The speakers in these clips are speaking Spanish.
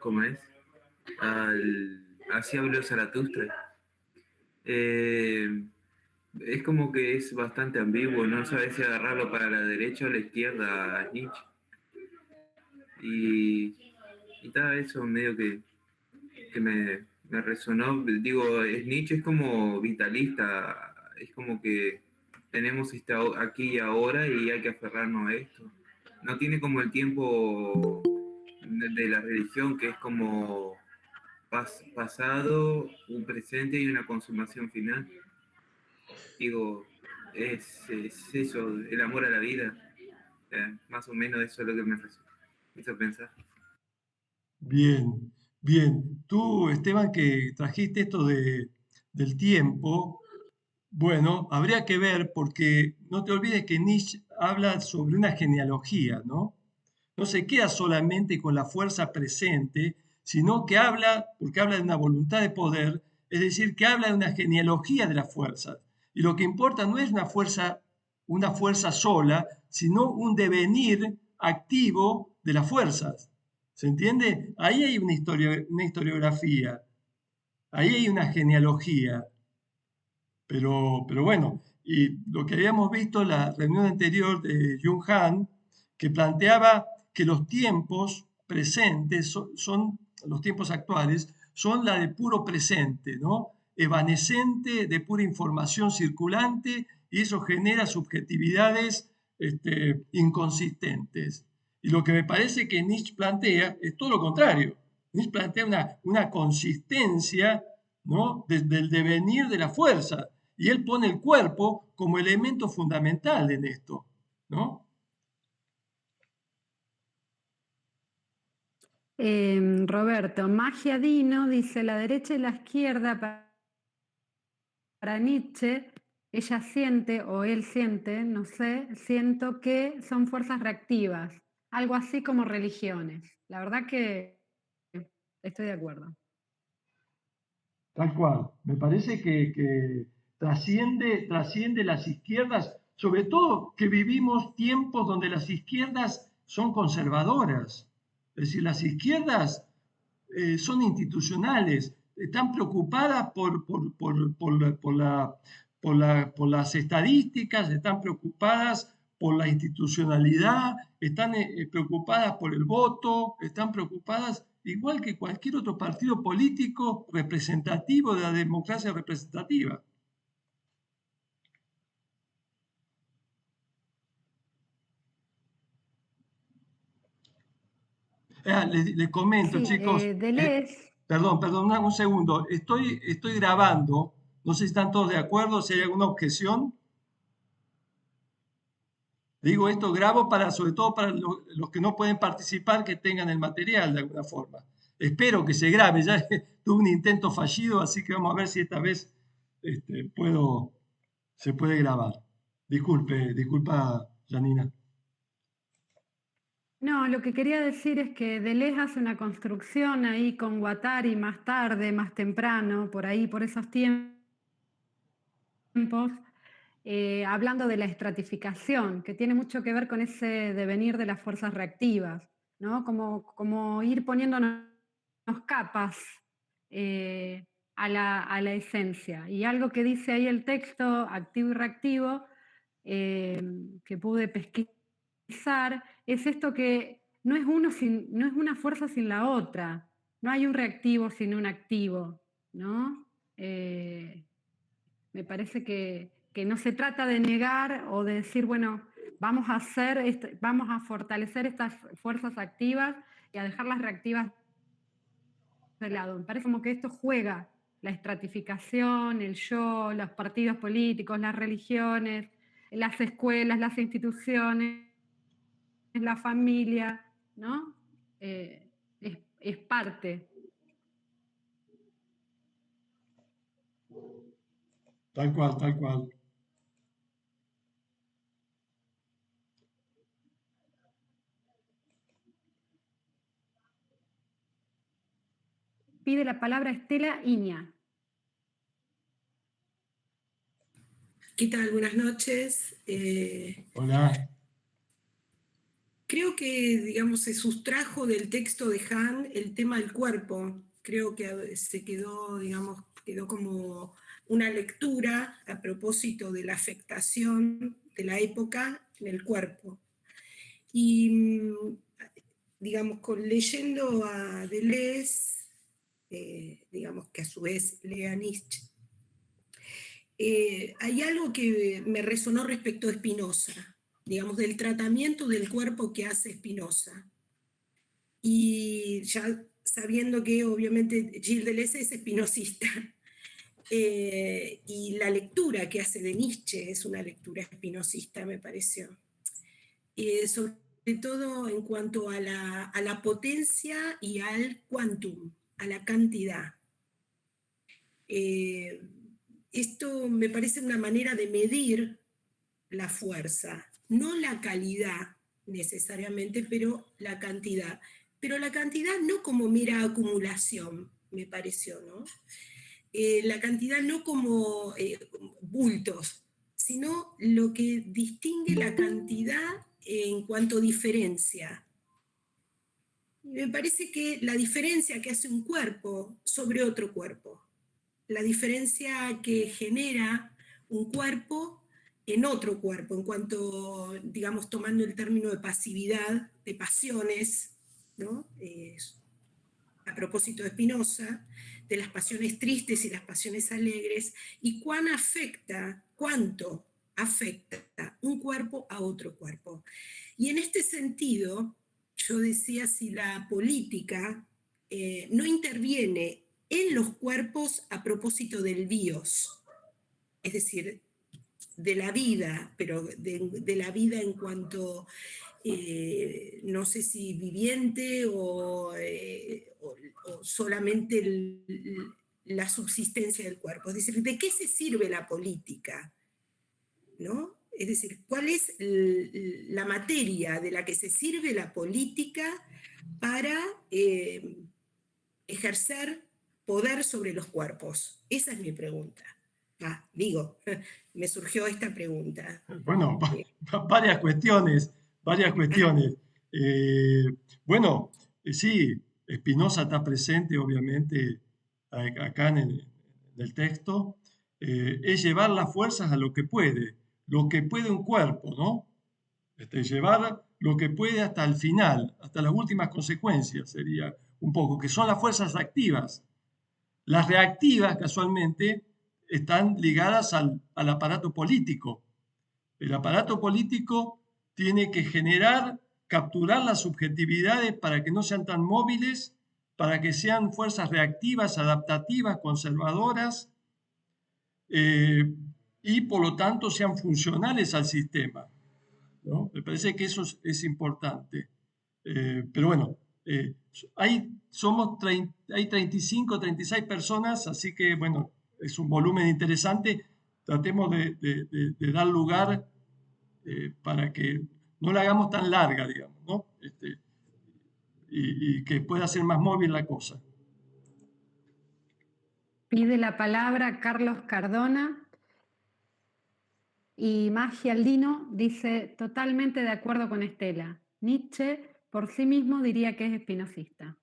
¿cómo es? Así habló Zaratustra. Eh, es como que es bastante ambiguo, no sabes si agarrarlo para la derecha o la izquierda a Nietzsche. Y, y tal, eso medio que me resonó. Digo, Nietzsche es como vitalista, es como que tenemos aquí y ahora y hay que aferrarnos a esto. No tiene como el tiempo de la religión, que es como pasado, un presente y una consumación final. Digo, es eso, el amor a la vida. Más o menos eso es lo que me hizo pensar. Bien, bien. Tú, Esteban, que trajiste esto del tiempo, bueno, habría que ver porque no te olvides que Nietzsche habla sobre una genealogía, ¿no? No se queda solamente con la fuerza presente, sino que habla, porque habla de una voluntad de poder, es decir, que habla de una genealogía de las fuerzas. Y lo que importa no es una fuerza sola, sino un devenir activo de las fuerzas. ¿Se entiende? Ahí hay una historiografía, ahí hay una genealogía. Pero bueno, y lo que habíamos visto en la reunión anterior de Jung Han, que planteaba que los tiempos presentes son los tiempos actuales, son la de puro presente, ¿no? Evanescente, de pura información circulante, y eso genera subjetividades inconsistentes. Y lo que me parece que Nietzsche plantea es todo lo contrario. Nietzsche plantea una consistencia, ¿no? Del devenir de la fuerza. Y él pone el cuerpo como elemento fundamental en esto, ¿no? Roberto, Magia Dino dice, la derecha y la izquierda para Nietzsche, ella siente o él siente, no sé, siento que son fuerzas reactivas, algo así como religiones. La verdad que estoy de acuerdo. Tal cual. Me parece que trasciende las izquierdas, sobre todo que vivimos tiempos donde las izquierdas son conservadoras. Es decir, las izquierdas son institucionales, están preocupadas por las estadísticas, están preocupadas por la institucionalidad, están preocupadas por el voto, están preocupadas igual que cualquier otro partido político representativo de la democracia representativa. Les comento, Sí, chicos, Deleuze, perdón, un segundo, estoy grabando, no sé si están todos de acuerdo, si hay alguna objeción. Digo esto, grabo para, sobre todo para los que no pueden participar, que tengan el material de alguna forma. Espero que se grabe, ya tuve un intento fallido, así que vamos a ver si esta vez se puede grabar. Disculpa, Janina. no, lo que quería decir es que Deleuze hace una construcción ahí con Guattari más tarde, más temprano, por ahí, por esos tiempos, hablando de la estratificación, que tiene mucho que ver con ese devenir de las fuerzas reactivas, ¿no? Como ir poniéndonos capas a la esencia. Y algo que dice ahí el texto, activo y reactivo, eh, que pude pesquisar, es esto que no es una fuerza sin la otra, no hay un reactivo sin un activo, ¿no? Me parece que no se trata de negar o de decir, bueno, vamos a fortalecer estas fuerzas activas y a dejar las reactivas de lado. Me parece como que esto juega la estratificación, el yo, los partidos políticos, las religiones, las escuelas, las instituciones, la familia, ¿no? Es parte. Tal cual, tal cual. Pide la palabra Estela Iña. ¿Qué tal? Buenas noches. Hola. Creo que, digamos, se sustrajo del texto de Han el tema del cuerpo. Creo que se quedó, digamos, quedó como una lectura a propósito de la afectación de la época en el cuerpo. Y, digamos, leyendo a Deleuze, digamos que a su vez lea Nietzsche, hay algo que me resonó respecto a Spinoza, digamos, del tratamiento del cuerpo que hace Spinoza. Y ya sabiendo que obviamente Gilles Deleuze es espinosista, y la lectura que hace de Nietzsche es una lectura espinosista, me pareció. Sobre todo en cuanto a la potencia y al quantum, a la cantidad. Esto me parece una manera de medir la fuerza, no la calidad necesariamente, pero la cantidad. Pero la cantidad no como mera acumulación, me pareció, ¿no? La cantidad no como bultos, sino lo que distingue la cantidad en cuanto a diferencia. Me parece que la diferencia que hace un cuerpo sobre otro cuerpo, la diferencia que genera un cuerpo en otro cuerpo, en cuanto, digamos, tomando el término de pasividad, de pasiones, ¿no? A propósito de Spinoza, de las pasiones tristes y las pasiones alegres, y cuánto afecta un cuerpo a otro cuerpo. Y en este sentido, yo decía, si la política no interviene en los cuerpos a propósito del bios, es decir, de la vida, pero de la vida en cuanto, no sé si viviente o solamente la subsistencia del cuerpo. Es decir, ¿de qué se sirve la política? ¿No? Es decir, ¿cuál es la materia de la que se sirve la política para ejercer poder sobre los cuerpos? Esa es mi pregunta. Me surgió esta pregunta. Bueno, varias cuestiones, varias cuestiones. Bueno, sí, Spinoza está presente, obviamente, acá en el texto. Es llevar las fuerzas a lo que puede un cuerpo, ¿no? Llevar lo que puede hasta el final, hasta las últimas consecuencias, sería un poco, que son las fuerzas activas. Las reactivas, casualmente, están ligadas al aparato político. El aparato político tiene que capturar las subjetividades para que no sean tan móviles, para que sean fuerzas reactivas, adaptativas, conservadoras, y por lo tanto sean funcionales al sistema, ¿no? Me parece que eso es importante. Pero bueno, hay 35, 36 personas, así que bueno, es un volumen interesante. Tratemos de dar lugar para que no la hagamos tan larga, digamos, ¿no? Y que pueda ser más móvil la cosa. Pide la palabra Carlos Cardona y Magia Aldino dice totalmente de acuerdo con Estela. Nietzsche por sí mismo diría que es espinosista.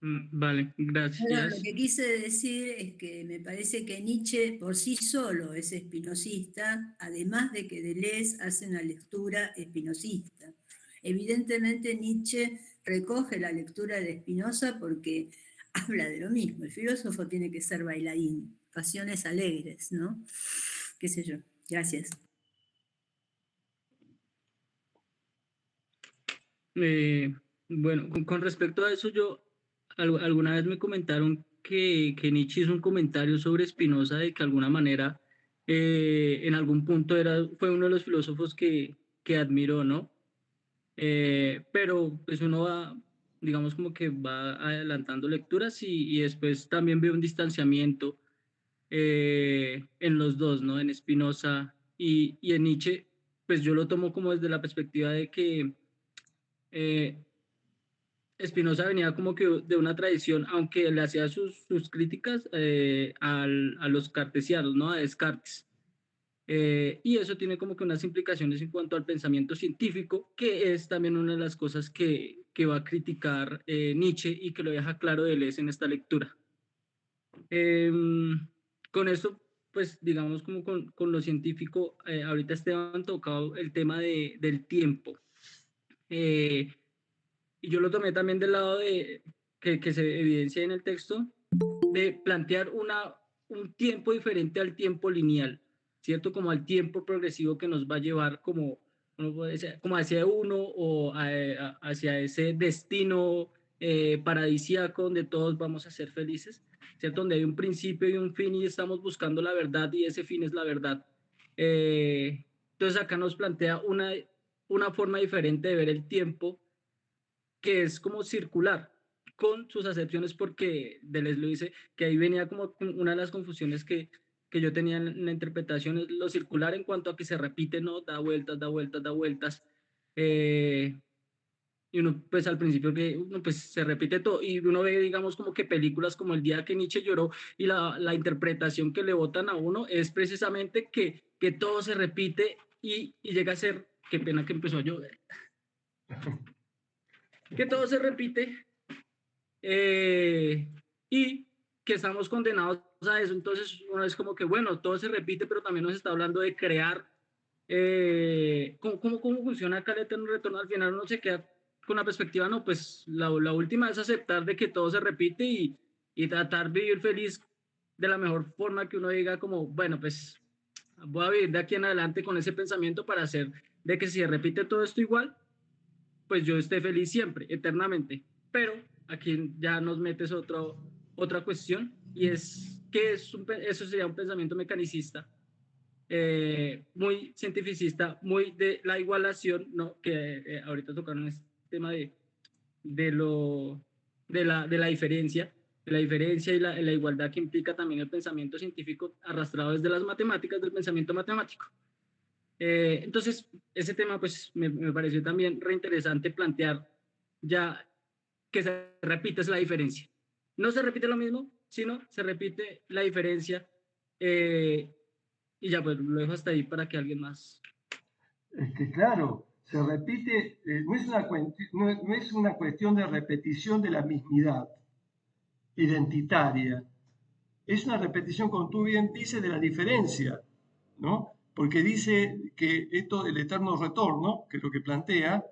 Vale, gracias. Bueno, lo que quise decir es que me parece que Nietzsche por sí solo es espinosista, además de que Deleuze hace una lectura espinosista. Evidentemente Nietzsche recoge la lectura de Spinoza porque habla de lo mismo. El filósofo tiene que ser bailarín, pasiones alegres, ¿no? Qué sé yo. Gracias. Bueno, con respecto a eso, alguna vez me comentaron que Nietzsche hizo un comentario sobre Spinoza de que de alguna manera en algún punto fue uno de los filósofos que admiró, ¿no? Pero pues uno va, digamos como que va adelantando lecturas y después también ve un distanciamiento en los dos, ¿no? En Spinoza y en Nietzsche, pues yo lo tomo como desde la perspectiva de que Spinoza venía como que de una tradición, aunque le hacía sus críticas a los cartesianos, ¿no? A Descartes. Y eso tiene como que unas implicaciones en cuanto al pensamiento científico, que es también una de las cosas que va a criticar Nietzsche y que lo deja claro Deleuze en esta lectura. Con esto, pues digamos como con lo científico, ahorita Esteban tocado el tema del tiempo. Y yo lo tomé también del lado de que se evidencia en el texto, de plantear un tiempo diferente al tiempo lineal, ¿cierto? Como al tiempo progresivo que nos va a llevar como hacia uno o hacia ese destino paradisíaco donde todos vamos a ser felices, ¿cierto? Donde hay un principio y un fin y estamos buscando la verdad y ese fin es la verdad. Entonces acá nos plantea una forma diferente de ver el tiempo que es como circular, con sus acepciones, porque Deleuze lo dice, que ahí venía como una de las confusiones que yo tenía en la interpretación, es lo circular en cuanto a que se repite, ¿no? Da vueltas, da vueltas, da vueltas. Y uno, pues al principio que uno, pues se repite todo, y uno ve, digamos, como que películas como El día que Nietzsche lloró, y la interpretación que le botan a uno es precisamente que todo se repite y llega a ser, qué pena que empezó a llover, que todo se repite y que estamos condenados a eso. Entonces uno es como que, bueno, todo se repite, pero también nos está hablando de crear. ¿Cómo funciona acá el eterno retorno? Al final uno se queda con la perspectiva, no, pues la última es aceptar de que todo se repite y tratar de vivir feliz de la mejor forma, que uno diga como, bueno, pues voy a vivir de aquí en adelante con ese pensamiento para hacer de que si se repite todo esto igual, pues yo esté feliz siempre, eternamente. Pero aquí ya nos metes otra cuestión, y es que eso sería un pensamiento mecanicista, muy cientificista, muy de la igualación, ¿no? Que ahorita tocaron este tema de, lo, de la diferencia y la igualdad que implica también el pensamiento científico arrastrado desde las matemáticas, del pensamiento matemático. Entonces, ese tema pues me pareció también reinteresante plantear ya que se repite es la diferencia. No se repite lo mismo, sino se repite la diferencia. Y ya pues lo dejo hasta ahí para que alguien más. Claro, se repite, no es una cuestión de repetición de la mismidad identitaria, es una repetición, como tú bien dices, de la diferencia, ¿no? Porque dice que esto del eterno retorno, que es lo que plantea,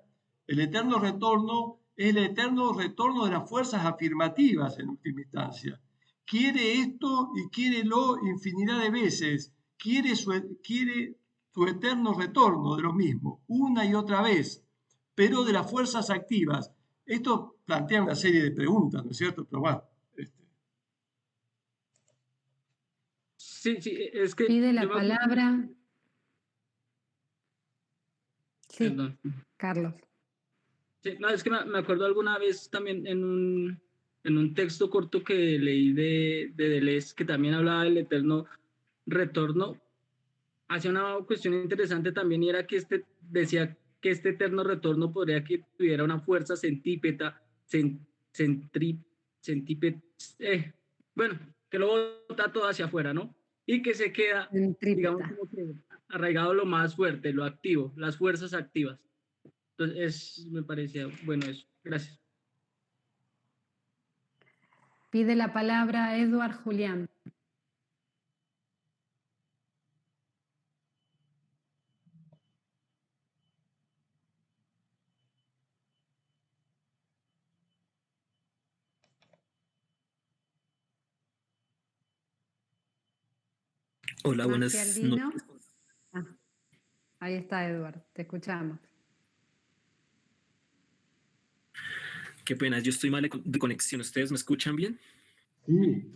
el eterno retorno es el eterno retorno de las fuerzas afirmativas en última instancia. Quiere esto y quiere lo infinidad de veces, quiere su eterno retorno de lo mismo, una y otra vez, pero de las fuerzas activas. Esto plantea una serie de preguntas, ¿no es cierto? Pero bueno, Sí, es que pide la palabra. Sí, perdón. Carlos. Sí, no, es que me acuerdo alguna vez también en un texto corto que leí de Deleuze, que también hablaba del eterno retorno, hacía una cuestión interesante también, y era que decía que este eterno retorno podría que tuviera una fuerza centípeta, centípeta, bueno, que lo bota todo hacia afuera, ¿no? Y que se queda, digamos, como que arraigado lo más fuerte, lo activo, las fuerzas activas. Entonces, me parecía bueno eso. Gracias. Pide la palabra Eduard Julián. Hola, buenas noches. Ahí está, Eduard, te escuchamos. Qué pena, yo estoy mal de conexión. ¿Ustedes me escuchan bien? Sí.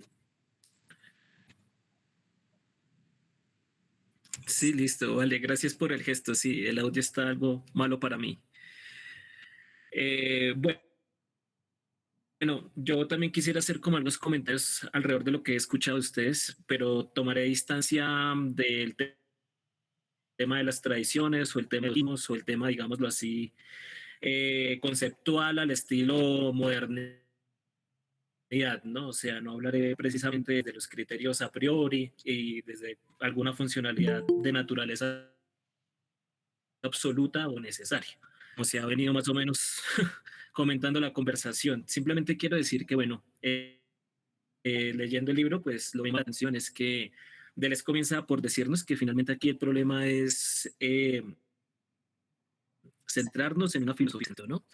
Sí, listo, vale, gracias por el gesto. Sí, el audio está algo malo para mí. Bueno, yo también quisiera hacer como algunos comentarios alrededor de lo que he escuchado de ustedes, pero tomaré distancia del tema de las tradiciones o el tema de los ritmos o el tema, digámoslo así, conceptual al estilo modernista ¿no? O sea, no hablaré precisamente de los criterios a priori y desde alguna funcionalidad de naturaleza absoluta o necesaria. O sea, ha venido más o menos comentando la conversación. Simplemente quiero decir que, bueno, leyendo el libro, pues lo que me llama la atención es que Deleuze comienza por decirnos que finalmente aquí el problema es centrarnos en una filosofía, ¿no?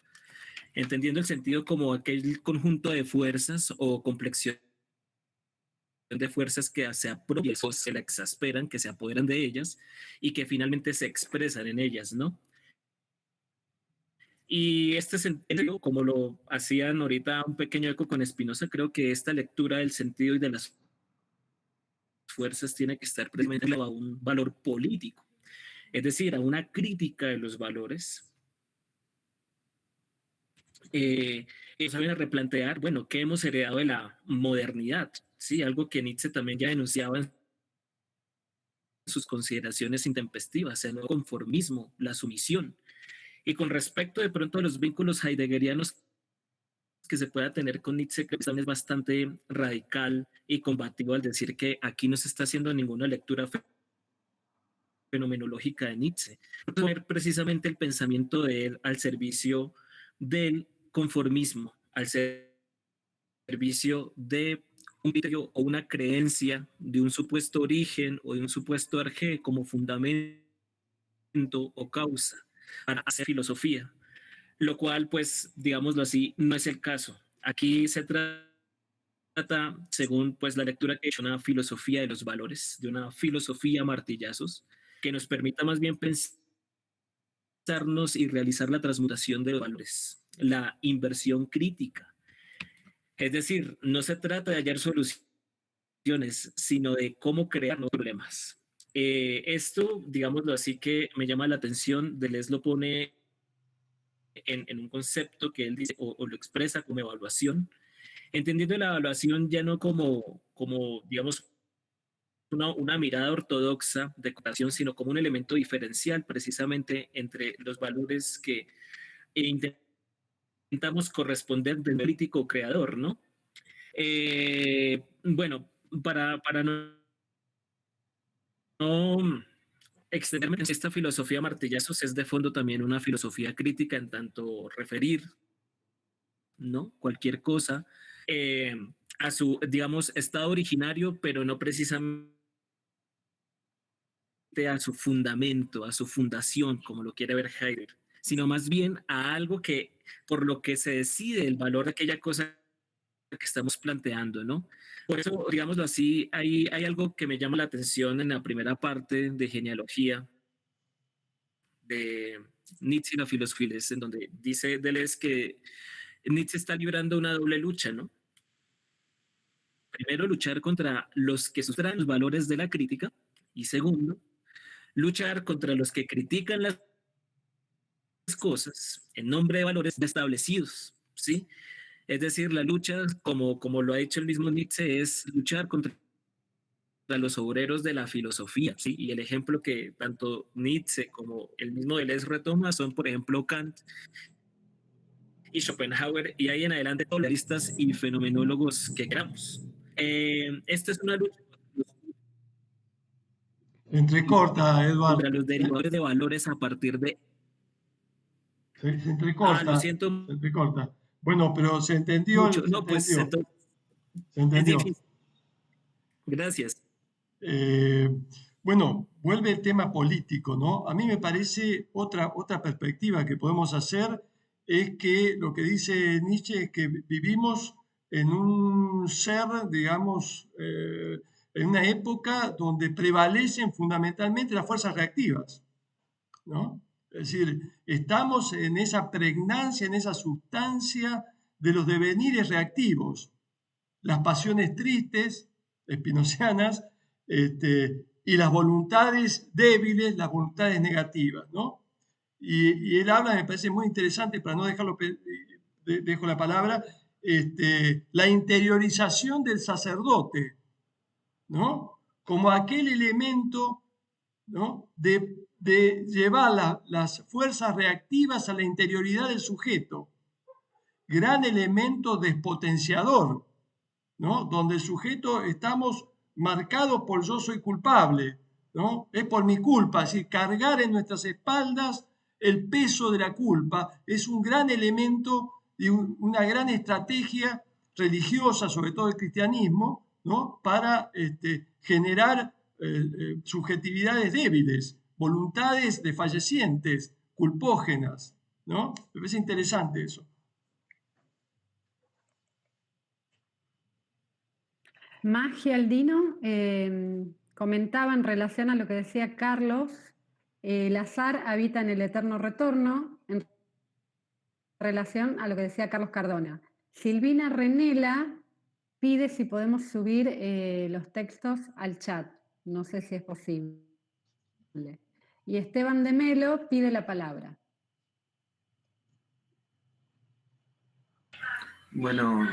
Entendiendo el sentido como aquel conjunto de fuerzas o complexión de fuerzas que se apropian, se la exasperan, que se apoderan de ellas y que finalmente se expresan en ellas, ¿no? Y este sentido, como lo hacían ahorita un pequeño eco con Spinoza, creo que esta lectura del sentido y de las fuerzas tiene que estar precisamente a un valor político, es decir, a una crítica de los valores. Eso viene a replantear, bueno, ¿qué hemos heredado de la modernidad? Sí, algo que Nietzsche también ya denunciaba en sus consideraciones intempestivas, el nuevo conformismo, la sumisión. Y con respecto de pronto a los vínculos heideggerianos que se pueda tener con Nietzsche, creo que también es bastante radical y combativo al decir que aquí no se está haciendo ninguna lectura fenomenológica de Nietzsche. Poner precisamente el pensamiento de él al servicio del conformismo, al servicio de un criterio o una creencia de un supuesto origen o de un supuesto arjé como fundamento o causa para hacer filosofía, lo cual, pues, digámoslo así, no es el caso. Aquí se trata, según pues la lectura que he hecho, una filosofía de los valores, de una filosofía a martillazos, que nos permita más bien pensarnos y realizar la transmutación de los valores, la inversión crítica. Es decir, no se trata de hallar soluciones, sino de cómo crear nuevos problemas. Esto, digámoslo así, que me llama la atención, Deleuze lo pone en un concepto que él dice o lo expresa como evaluación, entendiendo la evaluación ya no como digamos, una mirada ortodoxa de cooperación, sino como un elemento diferencial precisamente entre los valores que intentamos corresponder del crítico creador, ¿no? Bueno, para no extenderme en esta filosofía martillazos, es de fondo también una filosofía crítica en tanto referir, ¿no? Cualquier cosa a su, digamos, estado originario, pero no precisamente a su fundamento, a su fundación, como lo quiere ver Heidegger, sino más bien a algo que, por lo que se decide el valor de aquella cosa que estamos planteando, ¿no? Por eso, digámoslo así, hay algo que me llama la atención en la primera parte de genealogía de Nietzsche y la filosofía, en donde dice Deleuze que Nietzsche está librando una doble lucha, ¿no? Primero, luchar contra los que sustraen los valores de la crítica y segundo, luchar contra los que critican las cosas en nombre de valores establecidos, ¿sí? Es decir, la lucha, como lo ha dicho el mismo Nietzsche, es luchar contra los obreros de la filosofía, ¿sí? Y el ejemplo que tanto Nietzsche como el mismo Deleuze retoma son, por ejemplo, Kant y Schopenhauer, y ahí en adelante todos los analistas y fenomenólogos que queramos. Esta es una lucha Entrecorta, Eduardo. contra los derivadores de valores a partir de... Se entrecorta. Lo siento. Se entrecorta. Bueno, pero se entendió. Mucho. No, pues entonces, se entendió. Es difícil. Gracias. Bueno, vuelve el tema político, ¿no? A mí me parece otra perspectiva que podemos hacer es que lo que dice Nietzsche es que vivimos en un ser, digamos, en una época donde prevalecen fundamentalmente las fuerzas reactivas, ¿no? Es decir, estamos en esa pregnancia, en esa sustancia de los devenires reactivos, las pasiones tristes, espinocianas, y las voluntades débiles, las voluntades negativas, ¿no? Y él habla, me parece muy interesante, para no dejarlo, dejo la palabra, la interiorización del sacerdote, ¿no? Como aquel elemento, ¿no? de llevar las fuerzas reactivas a la interioridad del sujeto. Gran elemento despotenciador ¿no? Donde el sujeto estamos marcados por yo soy culpable, ¿no? Es por mi culpa, es decir, cargar en nuestras espaldas el peso de la culpa es un gran elemento y una gran estrategia religiosa, sobre todo el cristianismo, ¿no? Para generar subjetividades débiles, voluntades desfallecientes, culpógenas, ¿no? Me parece interesante eso. Magia Aldino comentaba en relación a lo que decía Carlos, el azar habita en el eterno retorno, en relación a lo que decía Carlos Cardona. Silvina Renela pide si podemos subir los textos al chat. No sé si es posible. Y Esteban de Melo pide la palabra. Bueno,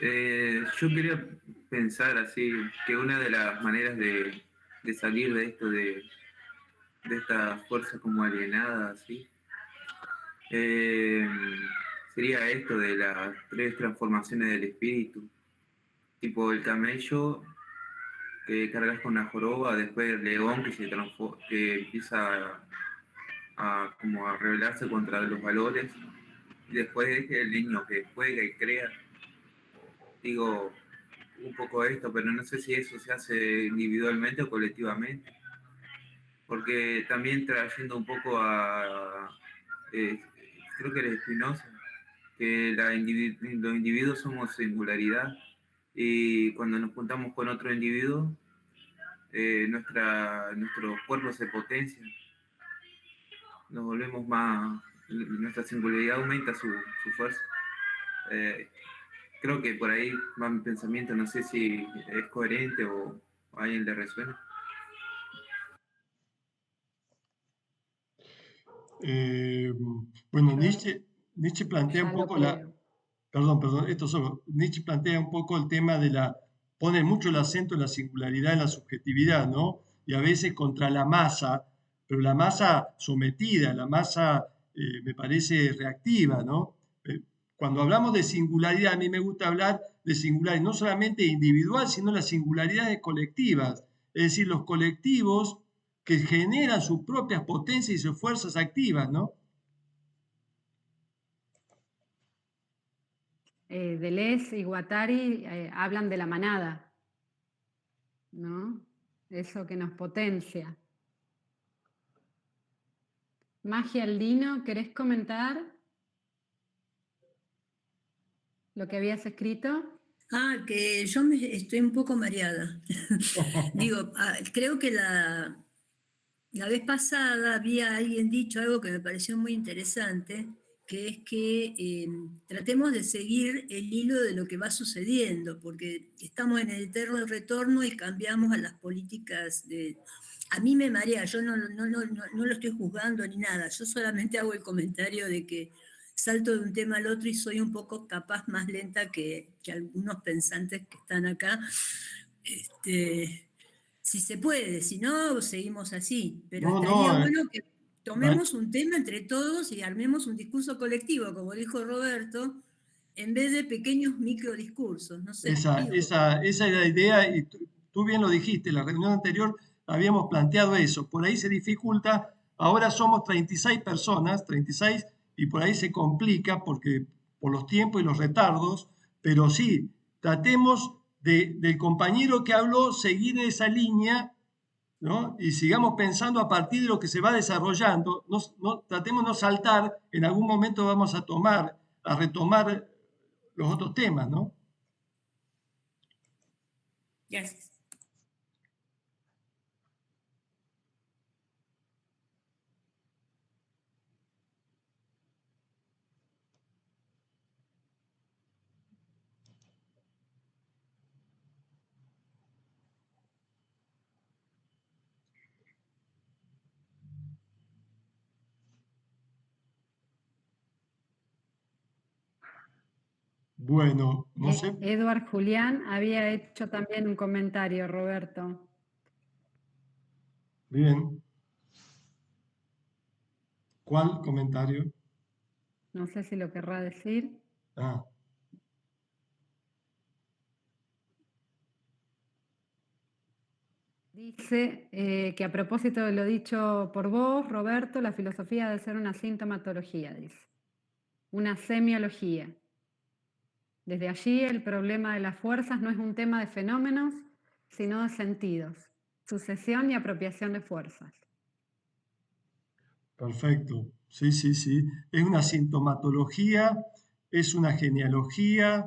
yo quería pensar así, que una de las maneras de salir de esto, de esta fuerza como alienada, así, eh, sería esto de las 3 transformaciones del espíritu, tipo el camello que cargas con la joroba, después el león que empieza como a rebelarse contra los valores, y después el niño que juega y crea. Digo, un poco esto, pero no sé si eso se hace individualmente o colectivamente, porque también trayendo un poco eh, creo que era Spinoza, que los individuos somos singularidad, y cuando nos juntamos con otro individuo, nuestros cuerpos se potencian, nos volvemos más, nuestra singularidad aumenta su fuerza. Eh, Creo que por ahí va mi pensamiento, no sé si es coherente o a alguien le resuena. Bueno, Nietzsche plantea un Ya lo poco creo. perdón, esto solo, Nietzsche plantea un poco el tema pone mucho el acento en la singularidad, en la subjetividad, ¿no? Y a veces contra la masa, pero la masa sometida, la masa me parece reactiva, ¿no? Cuando hablamos de singularidad, a mí me gusta hablar de singularidad no solamente individual, sino las singularidades colectivas, es decir, los colectivos que generan sus propias potencias y sus fuerzas activas, ¿no? Deleuze y Guattari hablan de la manada, ¿no? Eso que nos potencia. Magia Aldino, ¿querés comentar lo que habías escrito? Que yo estoy un poco mareada. Digo, creo que la vez pasada había alguien dicho algo que me pareció muy interesante, que es que tratemos de seguir el hilo de lo que va sucediendo, porque estamos en el eterno retorno y cambiamos a las políticas de... A mí me marea, yo no lo estoy juzgando ni nada, yo solamente hago el comentario de que salto de un tema al otro y soy un poco capaz más lenta que algunos pensantes que están acá. Si se puede, si no, seguimos así. Pero No, estaría no, bueno que tomemos un tema entre todos y armemos un discurso colectivo, como dijo Roberto, en vez de pequeños microdiscursos. No sé, digo. esa es la idea, y tú bien lo dijiste, en la reunión anterior habíamos planteado eso. Por ahí se dificulta, ahora somos 36 personas, 36, y por ahí se complica porque por los tiempos y los retardos, pero sí, tratemos del compañero que habló seguir esa línea, ¿no? Y sigamos pensando a partir de lo que se va desarrollando. Tratemos de no saltar, en algún momento vamos a retomar los otros temas, ¿no? Gracias. Bueno, no sé. Edward Julián había hecho también un comentario, Roberto. Bien. ¿Cuál comentario? No sé si lo querrá decir. Ah. Dice que a propósito de lo dicho por vos, Roberto, la filosofía debe ser una sintomatología, dice. Una semiología. Desde allí el problema de las fuerzas no es un tema de fenómenos, sino de sentidos, sucesión y apropiación de fuerzas. Perfecto. Sí, sí, sí. Es una sintomatología, es una genealogía,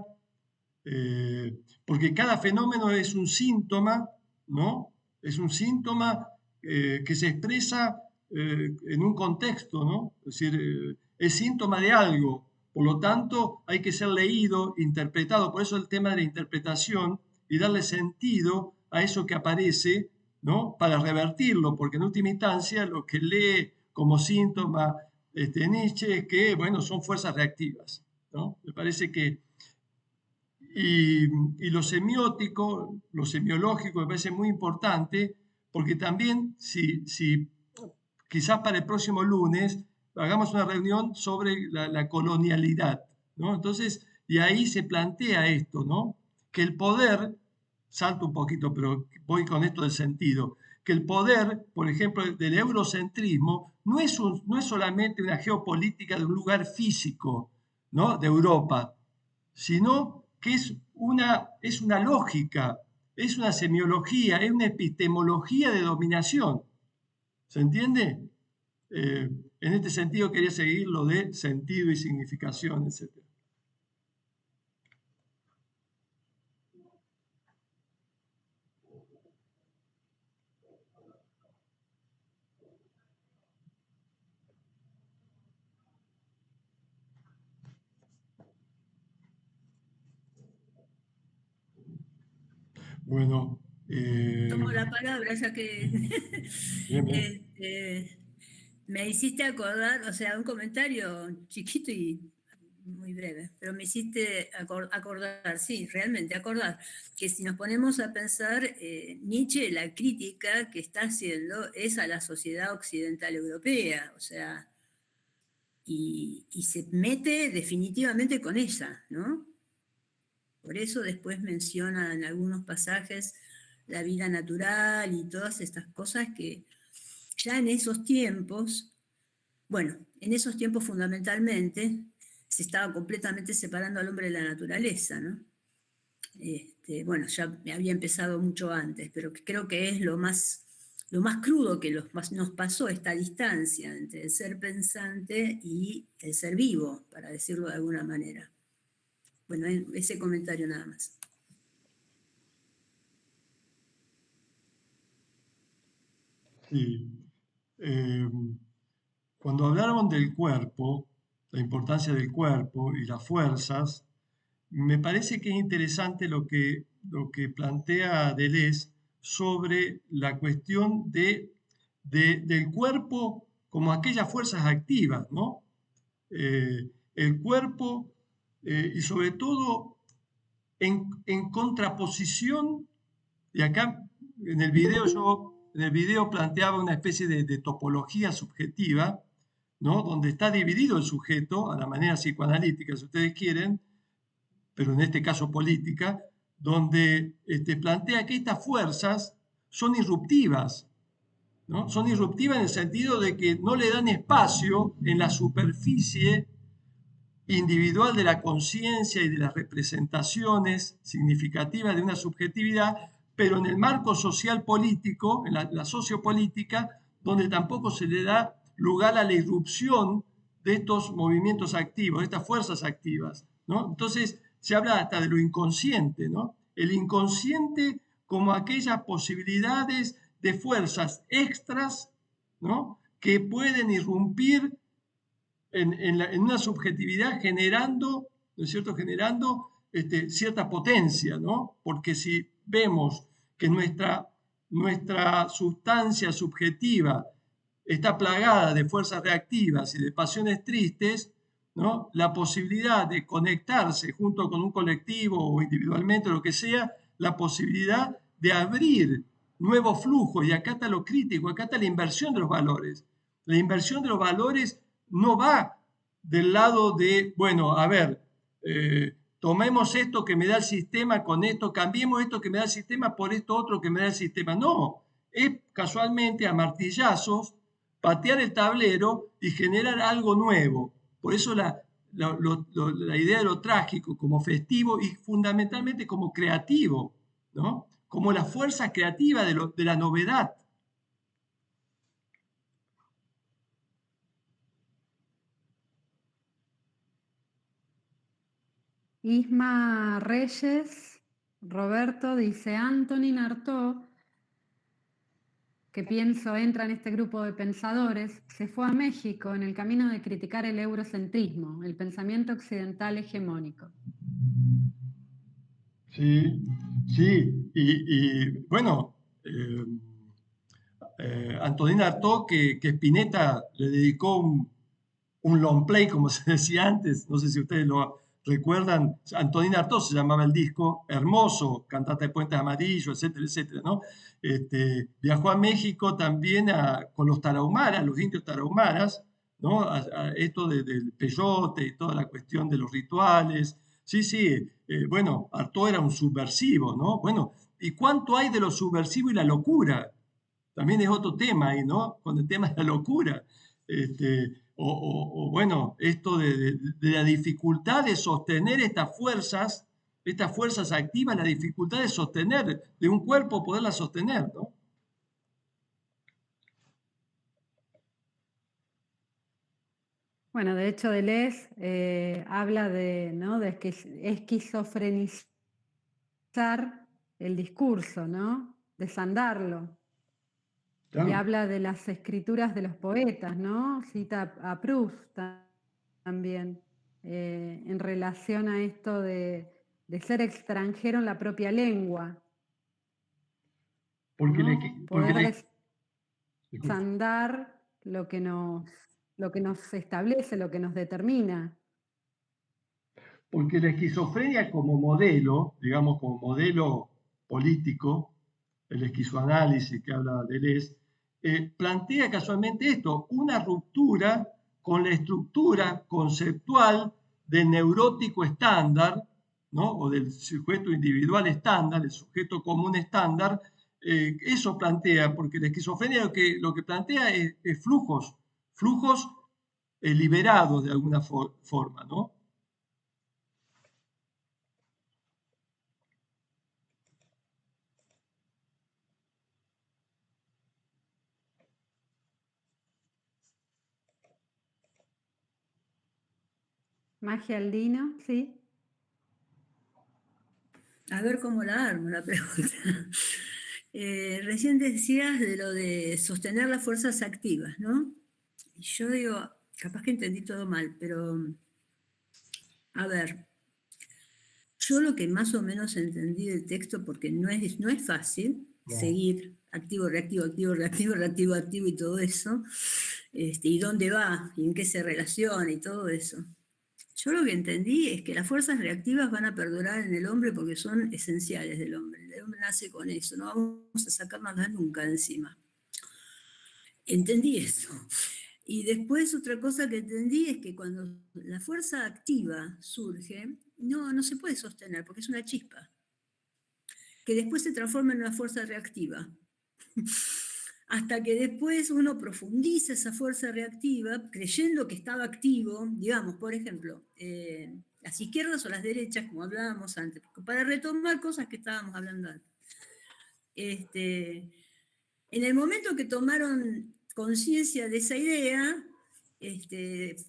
porque cada fenómeno es un síntoma, ¿no? Es un síntoma que se expresa en un contexto, ¿no? Es decir, es síntoma de algo. Por lo tanto, hay que ser leído, interpretado. Por eso el tema de la interpretación y darle sentido a eso que aparece, ¿no? Para revertirlo, porque en última instancia lo que lee como síntoma Nietzsche es que, bueno, son fuerzas reactivas, ¿no? Me parece que y lo semiótico, lo semiológico me parece muy importante, porque también, si quizás para el próximo lunes hagamos una reunión sobre la colonialidad, ¿no? Entonces, y ahí se plantea esto, ¿no? Que el poder, salto un poquito, pero voy con esto del sentido, que el poder, por ejemplo, del eurocentrismo, no es solamente una geopolítica de un lugar físico, ¿no? De Europa, sino que es una lógica, es una semiología, es una epistemología de dominación. ¿Se entiende? En este sentido quería seguir lo de sentido y significación, etc. Bueno, Tomo la palabra, ya que bien, bien. me hiciste acordar, o sea, un comentario chiquito y muy breve, pero me hiciste acordar, sí, realmente acordar, que si nos ponemos a pensar, Nietzsche, la crítica que está haciendo es a la sociedad occidental europea, o sea, y se mete definitivamente con ella, ¿no? Por eso después menciona en algunos pasajes la vida natural y todas estas cosas que ya en esos tiempos, bueno, en esos tiempos fundamentalmente se estaba completamente separando al hombre de la naturaleza, ¿no? Bueno, ya me había empezado mucho antes, pero creo que es lo más crudo que nos pasó, esta distancia entre el ser pensante y el ser vivo, para decirlo de alguna manera. Bueno, ese comentario nada más. Sí. Cuando hablaron del cuerpo, la importancia del cuerpo y las fuerzas, me parece que es interesante lo que plantea Deleuze sobre la cuestión del cuerpo como aquellas fuerzas activas, ¿no? El cuerpo y sobre todo en contraposición, y acá en el video planteaba una especie de topología subjetiva, ¿no? Donde está dividido el sujeto a la manera psicoanalítica, si ustedes quieren, pero en este caso política, donde plantea que estas fuerzas son irruptivas, ¿no? Son irruptivas en el sentido de que no le dan espacio en la superficie individual de la conciencia y de las representaciones significativas de una subjetividad, pero en el marco social político, en la sociopolítica, donde tampoco se le da lugar a la irrupción de estos movimientos activos, de estas fuerzas activas, ¿no? Entonces se habla hasta de lo inconsciente, ¿no? El inconsciente como aquellas posibilidades de fuerzas extras, ¿no? Que pueden irrumpir en una subjetividad generando, ¿no es cierto?, generando cierta potencia, ¿no? Porque si vemos que nuestra sustancia subjetiva está plagada de fuerzas reactivas y de pasiones tristes, ¿no? La posibilidad de conectarse junto con un colectivo o individualmente, lo que sea, la posibilidad de abrir nuevos flujos, y acá está lo crítico, acá está la inversión de los valores. La inversión de los valores no va del lado de, bueno, a ver, tomemos esto que me da el sistema con esto, cambiemos esto que me da el sistema por esto otro que me da el sistema. No, es casualmente a martillazos patear el tablero y generar algo nuevo. Por eso la idea de lo trágico como festivo y fundamentalmente como creativo, ¿no? Como la fuerza creativa de la novedad. Isma Reyes, Roberto dice, Antonin Artaud, que pienso entra en este grupo de pensadores, se fue a México en el camino de criticar el eurocentrismo, el pensamiento occidental hegemónico. Sí, sí, y bueno, Antonina Artaud, que Spinetta le dedicó un long play, como se decía antes, no sé si ustedes lo recuerdan, Antonina Artaud se llamaba el disco, hermoso, Cantata de Puentes Amarillos, etcétera, etcétera, ¿no? Viajó a México también con los tarahumaras, los indios tarahumaras, ¿no? A esto del peyote y toda la cuestión de los rituales. Sí, sí, bueno, Artaud era un subversivo, ¿no? Bueno, ¿y cuánto hay de lo subversivo y la locura? También es otro tema ahí, ¿no? Con el tema de la locura. Bueno, esto de la dificultad de sostener estas fuerzas activas, la dificultad de sostener, de un cuerpo poderlas sostener, ¿no? Bueno, de hecho, Deleuze habla de, ¿no?, de esquizofrenizar el discurso, ¿no? Desandarlo. Claro. Y habla de las escrituras de los poetas, ¿no? Cita a Proust también, en relación a esto de ser extranjero en la propia lengua. Porque ¿no? porque Poder desandar lo que nos establece, lo que nos determina. Porque la esquizofrenia como modelo, digamos, como modelo político, el esquizoanálisis que habla Deleuze, plantea casualmente esto, una ruptura con la estructura conceptual del neurótico estándar, ¿no? O del sujeto individual estándar, el sujeto común estándar. Eso plantea, porque la esquizofrenia lo que plantea es flujos liberados de alguna forma, ¿no? Magia Aldino, ¿sí? A ver cómo la armo la pregunta. Recién decías de lo de sostener las fuerzas activas, ¿no? Y yo digo, capaz que entendí todo mal, pero a ver, yo lo que más o menos entendí del texto, porque no es fácil seguir activo, reactivo, activo, reactivo, reactivo, activo y todo eso, y dónde va, y en qué se relaciona y todo eso. Yo lo que entendí es que las fuerzas reactivas van a perdurar en el hombre porque son esenciales del hombre. El hombre nace con eso, no vamos a sacárnoslas nunca de encima. Entendí eso. Y después otra cosa que entendí es que cuando la fuerza activa surge, no se puede sostener porque es una chispa, que después se transforma en una fuerza reactiva. Hasta que después uno profundiza esa fuerza reactiva creyendo que estaba activo, digamos, por ejemplo, las izquierdas o las derechas, como hablábamos antes, para retomar cosas que estábamos hablando antes. En el momento que tomaron conciencia de esa idea,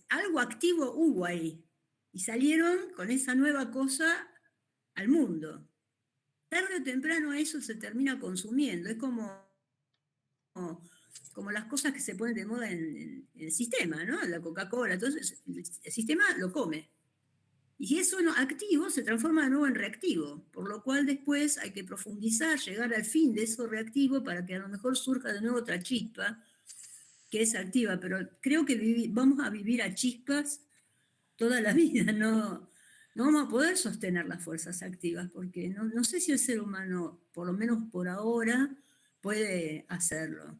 algo activo hubo ahí, y salieron con esa nueva cosa al mundo. Tarde o temprano eso se termina consumiendo, es como las cosas que se ponen de moda en el sistema, ¿no? La Coca-Cola, entonces el sistema lo come. Y si eso no activo, se transforma de nuevo en reactivo, por lo cual después hay que profundizar, llegar al fin de eso reactivo para que a lo mejor surja de nuevo otra chispa que es activa, pero creo que vamos a vivir a chispas toda la vida, no vamos a poder sostener las fuerzas activas, porque no sé si el ser humano, por lo menos por ahora, puede hacerlo.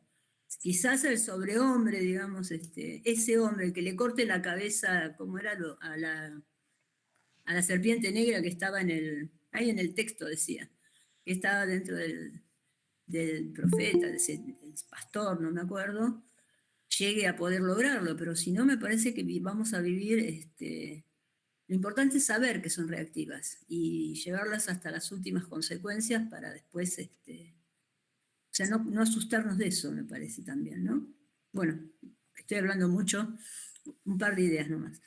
Quizás el sobrehombre, digamos, ese hombre, el que le corte la cabeza, como era a la serpiente negra que estaba ahí en el texto decía, que estaba dentro del profeta, del pastor, no me acuerdo, llegue a poder lograrlo, pero si no, me parece que vamos a vivir, lo importante es saber que son reactivas y llevarlas hasta las últimas consecuencias para después, o sea, no asustarnos de eso, me parece también, ¿no? Bueno, estoy hablando mucho, un par de ideas nomás.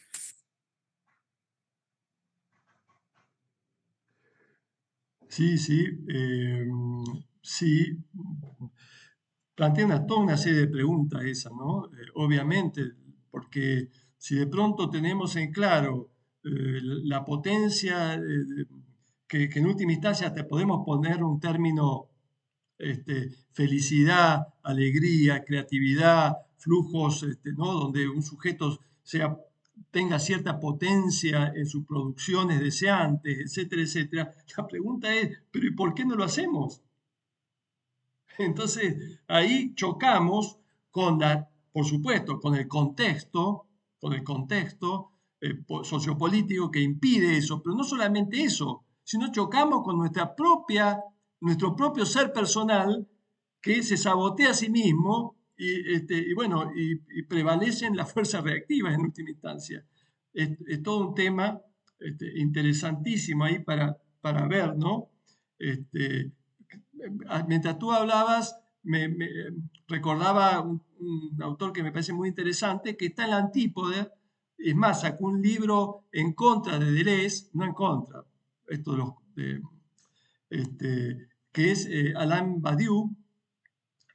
Sí, sí, sí. Plantea toda una serie de preguntas esa, ¿no? Obviamente, porque si de pronto tenemos en claro la potencia, que en última instancia te podemos poner un término, felicidad, alegría, creatividad, flujos, ¿no? Donde un sujeto tenga cierta potencia en sus producciones deseantes, etcétera, etcétera. La pregunta es, ¿pero y por qué no lo hacemos? Entonces, ahí chocamos por supuesto, con el contexto sociopolítico que impide eso, pero no solamente eso, sino chocamos con nuestro propio ser personal que se sabotea a sí mismo y bueno, y prevalecen las fuerzas reactivas en última instancia. Es todo un tema interesantísimo ahí para ver, ¿no? Mientras tú hablabas, me recordaba un autor que me parece muy interesante, que está en la antípoda, es más, sacó un libro en contra de Deleuze, no en contra, esto que es Alain Badiou,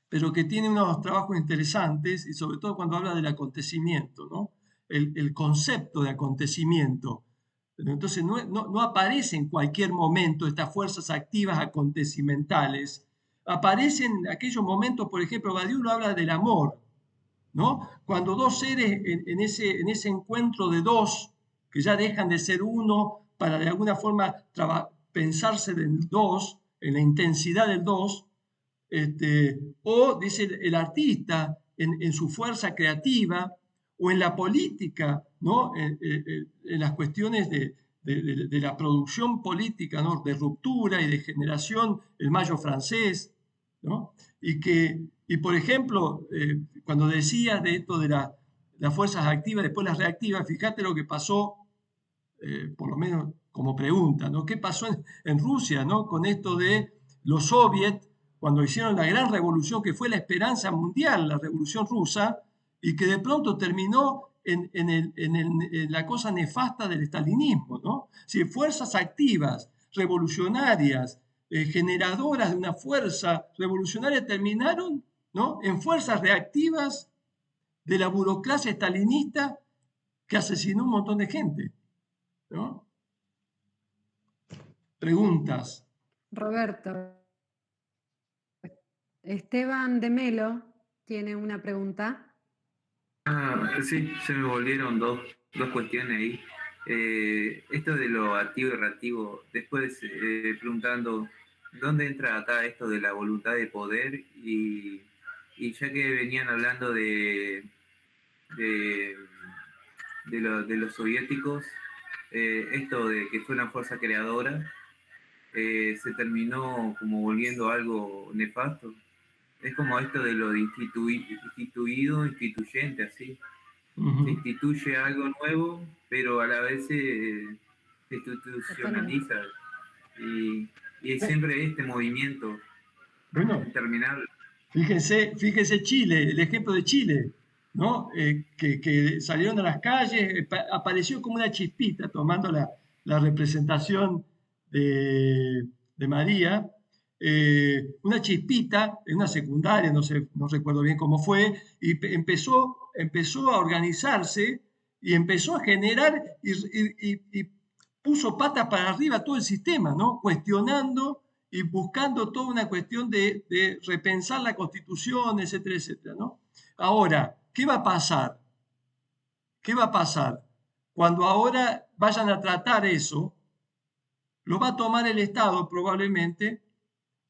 pero que tiene unos trabajos interesantes y sobre todo cuando habla del acontecimiento, ¿no? El concepto de acontecimiento. Entonces no aparece en cualquier momento estas fuerzas activas acontecimentales. Aparecen en aquellos momentos, por ejemplo, Badiou lo habla del amor, ¿no? Cuando dos seres en ese encuentro de dos, que ya dejan de ser uno para de alguna forma pensarse del dos, en la intensidad del dos, o dice el artista en su fuerza creativa, o en la política, ¿no? En las cuestiones de la producción política, ¿no? De ruptura y de generación, el Mayo francés, ¿no? Y por ejemplo, cuando decías de esto de las fuerzas activas, después las reactivas, fíjate lo que pasó, por lo menos como pregunta, ¿no? ¿Qué pasó en Rusia, ¿no? Con esto de los soviets, cuando hicieron la gran revolución que fue la esperanza mundial, la revolución rusa, y que de pronto terminó en la cosa nefasta del estalinismo, ¿no? Si fuerzas activas, revolucionarias, generadoras de una fuerza revolucionaria terminaron, ¿no? En fuerzas reactivas de la burocracia estalinista que asesinó un montón de gente, ¿no? Preguntas. Roberto, Esteban de Melo tiene una pregunta. Sí, se me volvieron dos cuestiones ahí. Esto de lo activo y reactivo, después preguntando dónde entra acá esto de la voluntad de poder y ya que venían hablando de los soviéticos, esto de que fue una fuerza creadora, se terminó como volviendo algo nefasto. Es como esto de lo instituido, instituyente, así. Se instituye algo nuevo, pero a la vez se institucionaliza. Y siempre este movimiento interminable. Fíjese Chile, el ejemplo de Chile, ¿no? Que salieron a las calles, apareció como una chispita tomando la representación de María, una chispita en una secundaria, no recuerdo bien cómo fue, y empezó a organizarse y empezó a generar y puso patas para arriba todo el sistema, ¿no? Cuestionando y buscando toda una cuestión de repensar la Constitución, etcétera, etcétera, ¿no? Ahora, ¿qué va a pasar? ¿Qué va a pasar? Cuando ahora vayan a tratar eso, lo va a tomar el Estado probablemente,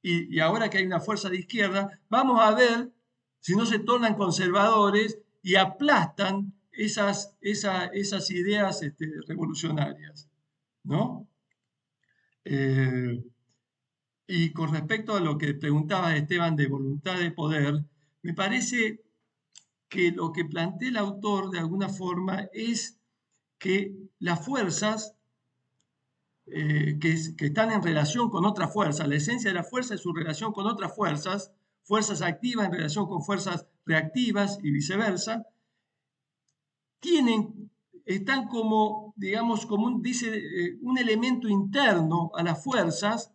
y ahora que hay una fuerza de izquierda, vamos a ver si no se tornan conservadores y aplastan esas ideas revolucionarias, ¿no? Y con respecto a lo que preguntaba Esteban de voluntad de poder, me parece que lo que plantea el autor de alguna forma es que las fuerzas que están en relación con otras fuerzas, la esencia de la fuerza es su relación con otras fuerzas, fuerzas activas en relación con fuerzas reactivas y viceversa, están como, digamos, como un elemento interno a las fuerzas,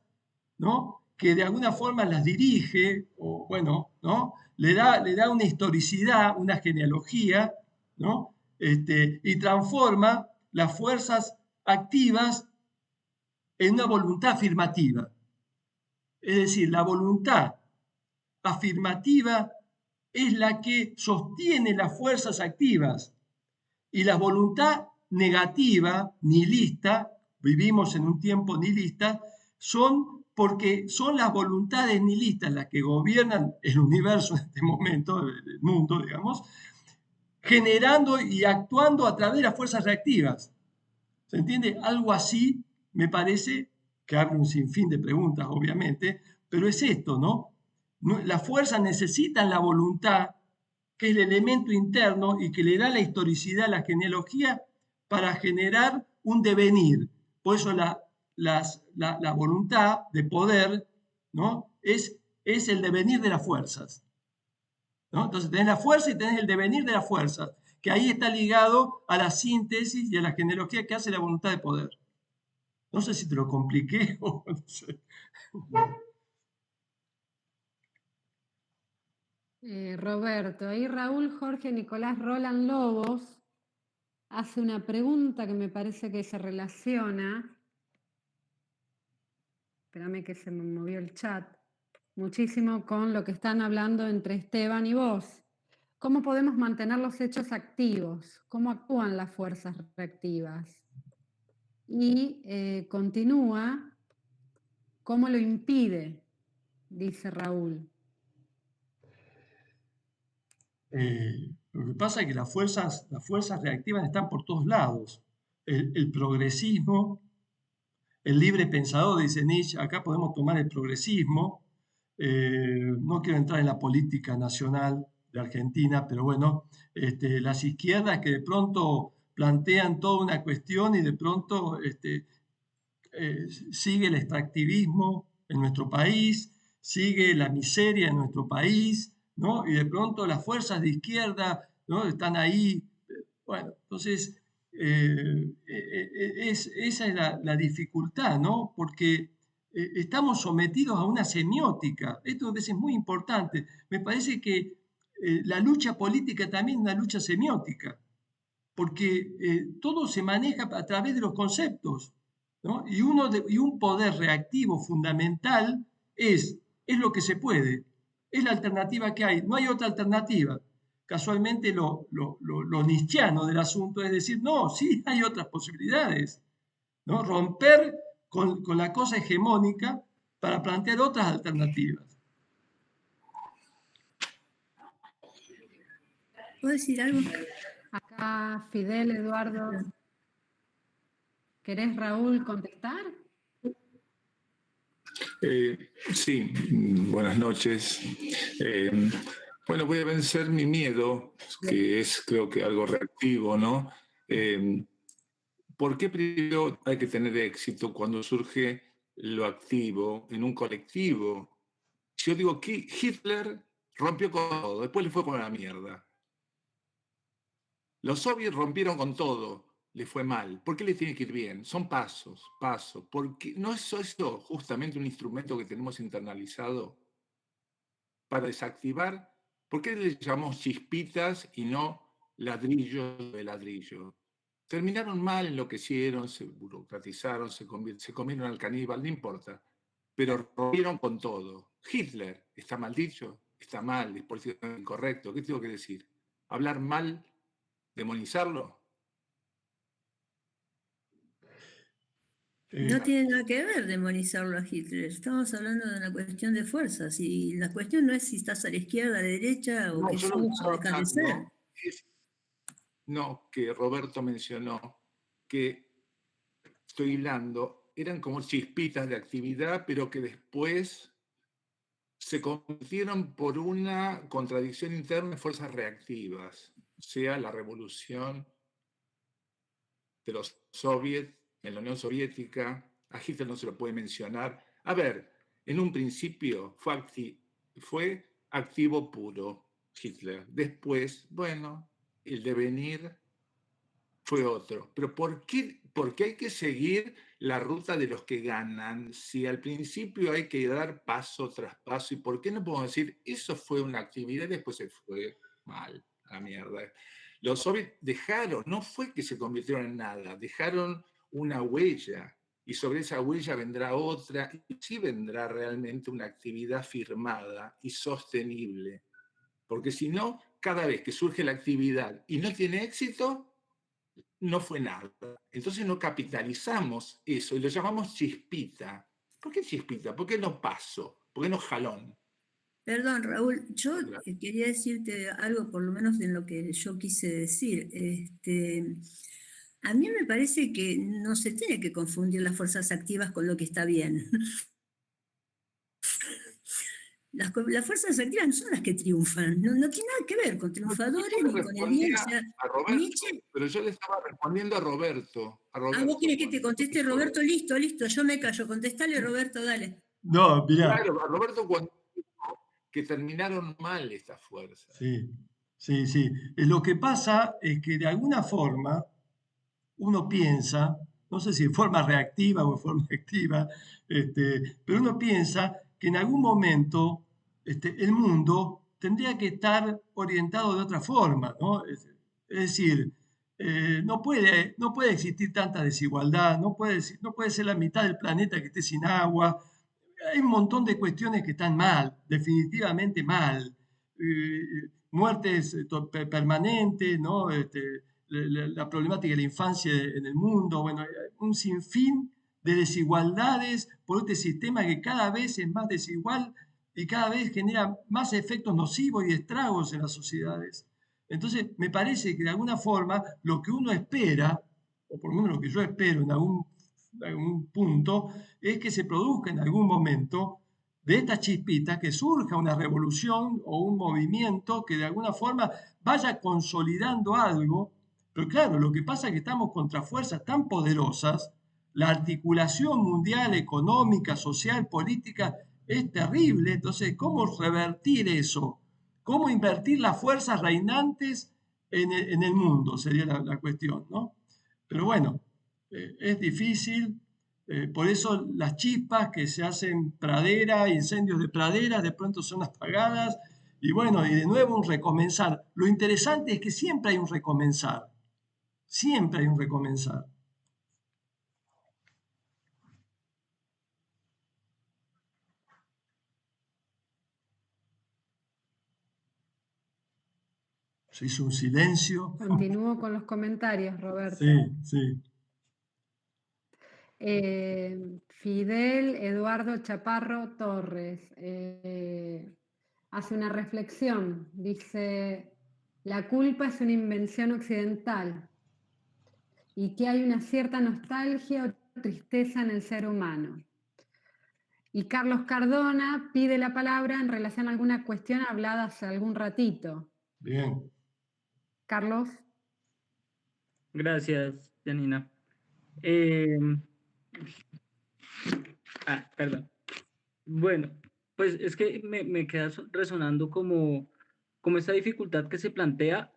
¿no? Que de alguna forma las dirige, o bueno, ¿no? Le da una historicidad, una genealogía, ¿no? Y transforma las fuerzas activas en una voluntad afirmativa. Es decir, la voluntad afirmativa es la que sostiene las fuerzas activas y la voluntad negativa, nihilista, vivimos en un tiempo nihilista, porque son las voluntades nihilistas las que gobiernan el universo en este momento, el mundo, digamos, generando y actuando a través de las fuerzas reactivas. ¿Se entiende? Algo así me parece que abre un sinfín de preguntas, obviamente, pero es esto, ¿no? Las fuerzas necesitan la voluntad, que es el elemento interno y que le da la historicidad, la genealogía, para generar un devenir. Por eso la voluntad de poder, ¿no? es el devenir de las fuerzas, ¿no? Entonces tenés la fuerza y tenés el devenir de las fuerzas, que ahí está ligado a la síntesis y a la genealogía que hace la voluntad de poder. No sé si te lo compliqué o no sé. Roberto, ahí Raúl Jorge Nicolás Roland Lobos hace una pregunta que me parece que se relaciona. Espérame que se me movió el chat. Muchísimo con lo que están hablando entre Esteban y vos. ¿Cómo podemos mantener los hechos activos? ¿Cómo actúan las fuerzas reactivas? Y continúa, ¿cómo lo impide? Dice Raúl. Lo que pasa es que las fuerzas reactivas están por todos lados. El progresismo, el libre pensador, dice Nietzsche, acá podemos tomar el progresismo. No quiero entrar en la política nacional de Argentina, pero bueno, las izquierdas que de pronto plantean toda una cuestión y de pronto sigue el extractivismo en nuestro país, sigue la miseria en nuestro país, ¿no? Y de pronto las fuerzas de izquierda, ¿no? Están ahí. Bueno, entonces, esa es la dificultad, ¿no? Porque estamos sometidos a una semiótica. Esto a veces es muy importante. Me parece que la lucha política también es una lucha semiótica, porque todo se maneja a través de los conceptos, ¿no? Y un poder reactivo fundamental es lo que se puede, es la alternativa que hay, no hay otra alternativa. Casualmente lo nietzscheano del asunto es decir, no, sí hay otras posibilidades, ¿no? Romper con la cosa hegemónica para plantear otras alternativas. ¿Puedo decir algo? Acá Fidel, Eduardo. ¿Querés, Raúl, contestar? Sí, buenas noches. Bueno, voy a vencer mi miedo, que es creo que algo reactivo, ¿no? ¿Por qué primero hay que tener éxito cuando surge lo activo en un colectivo? Si yo digo que Hitler rompió con todo, después le fue con la mierda. Los soviets rompieron con todo, le fue mal. ¿Por qué le tiene que ir bien? Son pasos. Porque no es esto justamente un instrumento que tenemos internalizado para desactivar. ¿Por qué le llamamos chispitas y no ladrillos de ladrillo? Terminaron mal, enloquecieron, se burocratizaron, se comieron al caníbal, no importa. Pero rompieron con todo. Hitler, ¿está mal dicho? Está mal, es políticamente incorrecto. ¿Qué tengo que decir? ¿Hablar mal? ¿Demonizarlo? No tiene nada que ver demonizarlo a Hitler. Estamos hablando de una cuestión de fuerzas y la cuestión no es si estás a la izquierda, a la derecha o No, que yo sos lo que o dejas de ser. No, que Roberto mencionó que estoy hilando eran como chispitas de actividad, pero que después se convirtieron por una contradicción interna en fuerzas reactivas, sea la revolución de los soviets en la Unión Soviética. A Hitler no se lo puede mencionar. A ver, en un principio fue activo puro Hitler. Después, bueno, el devenir fue otro. Pero ¿por qué hay que seguir la ruta de los que ganan si al principio hay que dar paso tras paso? ¿Y por qué no podemos decir, eso fue una actividad y después se fue mal, a la mierda? Los soviets dejaron, no fue que se convirtieron en nada, dejaron una huella y sobre esa huella vendrá otra y sí vendrá realmente una actividad firmada y sostenible. Porque si no, cada vez que surge la actividad y no tiene éxito, no fue nada. Entonces no capitalizamos eso y lo llamamos chispita. ¿Por qué chispita? ¿Por qué no paso? ¿Por qué no jalón? Perdón, Raúl, yo quería decirte algo, por lo menos en lo que yo quise decir. A mí me parece que no se tiene que confundir las fuerzas activas con lo que está bien. Las fuerzas activas no son las que triunfan, no tiene nada que ver con triunfadores ni con el bien. O sea, Nietzsche... Pero yo le estaba respondiendo a Roberto. ¿Vos querés que te conteste Roberto? Listo, yo me callo. Contestale, Roberto, dale. No, mirá. Claro, a Roberto cuando dijo que terminaron mal estas fuerzas. Sí. Lo que pasa es que de alguna forma uno piensa, no sé si de forma reactiva o de forma activa, pero uno piensa que en algún momento el mundo tendría que estar orientado de otra forma, ¿no? Es decir, no puede existir tanta desigualdad, no puede ser la mitad del planeta que esté sin agua. Hay un montón de cuestiones que están mal, definitivamente mal. Muertes permanentes, ¿no? La problemática de la infancia en el mundo, bueno, un sinfín de desigualdades por este sistema que cada vez es más desigual y cada vez genera más efectos nocivos y estragos en las sociedades. Entonces, me parece que de alguna forma lo que uno espera, o por lo menos lo que yo espero en algún punto, es que se produzca en algún momento de estas chispitas que surja una revolución o un movimiento que de alguna forma vaya consolidando algo. Pero claro, lo que pasa es que estamos contra fuerzas tan poderosas, la articulación mundial, económica, social, política, es terrible. Entonces, ¿cómo revertir eso? ¿Cómo invertir las fuerzas reinantes en el mundo? Sería la cuestión, ¿no? Pero bueno, es difícil. Por eso las chispas que se hacen pradera, incendios de praderas, de pronto son apagadas. Y bueno, y de nuevo un recomenzar. Lo interesante es que siempre hay un recomenzar. Siempre hay un recomenzar. Se hizo un silencio. Continúo con los comentarios, Roberto. Sí. Fidel Eduardo Chaparro Torres hace una reflexión. Dice, la culpa es una invención occidental y que hay una cierta nostalgia o tristeza en el ser humano. Y Carlos Cardona pide la palabra en relación a alguna cuestión hablada hace algún ratito. Bien. Carlos. Gracias, Janina. Perdón. Bueno, pues es que me queda resonando como esa dificultad que se plantea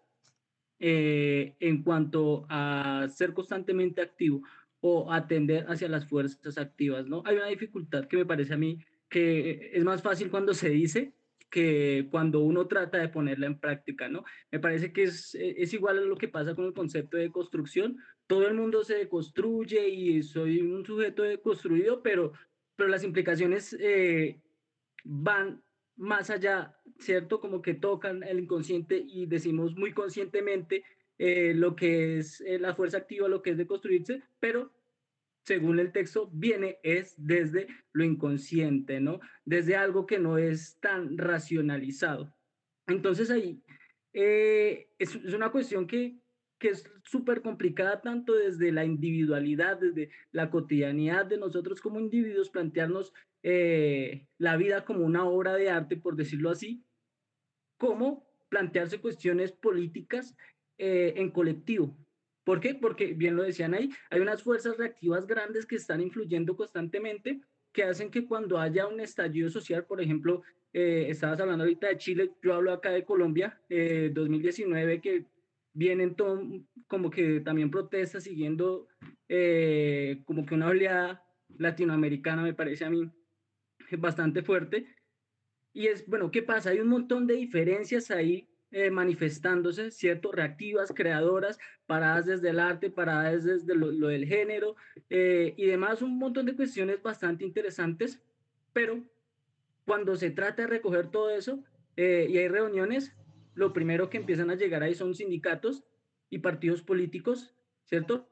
en cuanto a ser constantemente activo o atender hacia las fuerzas activas, ¿no? Hay una dificultad que me parece a mí que es más fácil cuando se dice que cuando uno trata de ponerla en práctica, ¿no? Me parece que es igual a lo que pasa con el concepto de construcción. Todo el mundo se deconstruye y soy un sujeto deconstruido, pero las implicaciones van más allá, ¿cierto? Como que tocan el inconsciente y decimos muy conscientemente lo que es la fuerza activa, lo que es de construirse, pero según el texto viene es desde lo inconsciente, ¿no? Desde algo que no es tan racionalizado. Entonces ahí es una cuestión que que es súper complicada tanto desde la individualidad, desde la cotidianidad de nosotros como individuos, plantearnos la vida como una obra de arte, por decirlo así, como plantearse cuestiones políticas en colectivo. ¿Por qué? Porque, bien lo decían ahí, hay unas fuerzas reactivas grandes que están influyendo constantemente, que hacen que cuando haya un estallido social, por ejemplo, estabas hablando ahorita de Chile, yo hablo acá de Colombia, 2019, que vienen como que también protestas siguiendo como que una oleada latinoamericana, me parece a mí bastante fuerte. Y es, bueno, ¿qué pasa? Hay un montón de diferencias ahí manifestándose, ¿cierto? Reactivas, creadoras, paradas desde el arte, paradas desde lo del género y demás, un montón de cuestiones bastante interesantes, pero cuando se trata de recoger todo eso y hay reuniones, lo primero que empiezan a llegar ahí son sindicatos y partidos políticos, ¿cierto?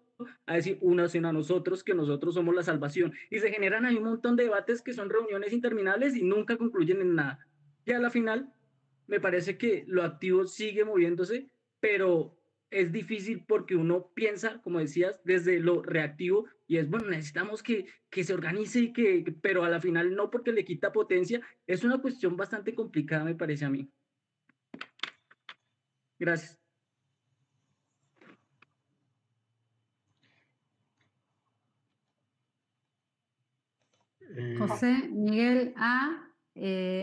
A decir, únanse a nosotros, que nosotros somos la salvación. Y se generan ahí un montón de debates que son reuniones interminables y nunca concluyen en nada. Y a la final, me parece que lo activo sigue moviéndose, pero es difícil porque uno piensa, como decías, desde lo reactivo y es, bueno, necesitamos que se organice y pero a la final no porque le quita potencia. Es una cuestión bastante complicada, me parece a mí. Gracias. José Miguel A.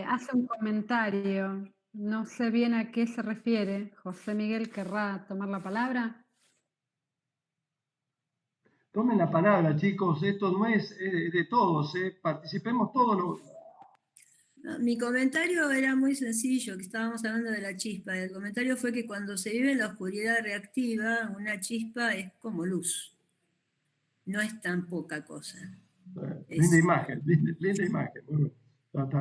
Hace un comentario. No sé bien a qué se refiere. José Miguel, ¿querrá tomar la palabra? Tomen la palabra, chicos, esto no es de todos, participemos todos. No, mi comentario era muy sencillo, que estábamos hablando de la chispa. El comentario fue que cuando se vive en la oscuridad reactiva, una chispa es como luz. No es tan poca cosa. Linda imagen, linda imagen. Muy bueno.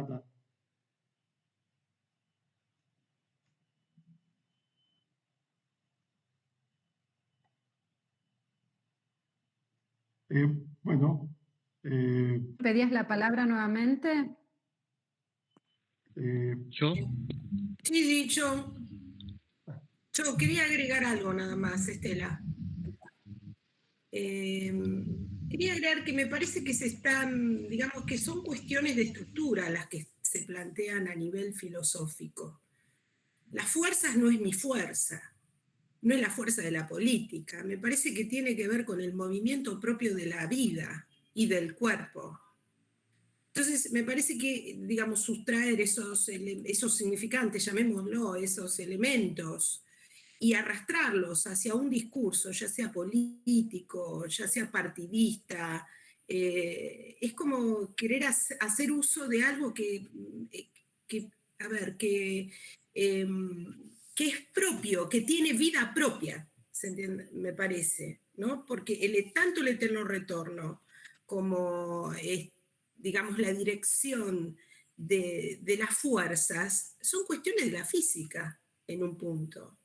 Bueno. ¿Pedías la palabra nuevamente? ¿Yo? Sí, yo quería agregar algo nada más, Estela. Quería agregar que me parece que se están, digamos que son cuestiones de estructura las que se plantean a nivel filosófico. Las fuerzas no es mi fuerza, no es la fuerza de la política, me parece que tiene que ver con el movimiento propio de la vida y del cuerpo. Entonces, me parece que, digamos, sustraer esos significantes, llamémoslo, esos elementos, y arrastrarlos hacia un discurso, ya sea político, ya sea partidista, es como querer hacer uso de algo que es propio, que tiene vida propia, ¿se entiende? Me parece, ¿no? Porque tanto el eterno retorno como, digamos, la dirección de las fuerzas son cuestiones de la física en un punto.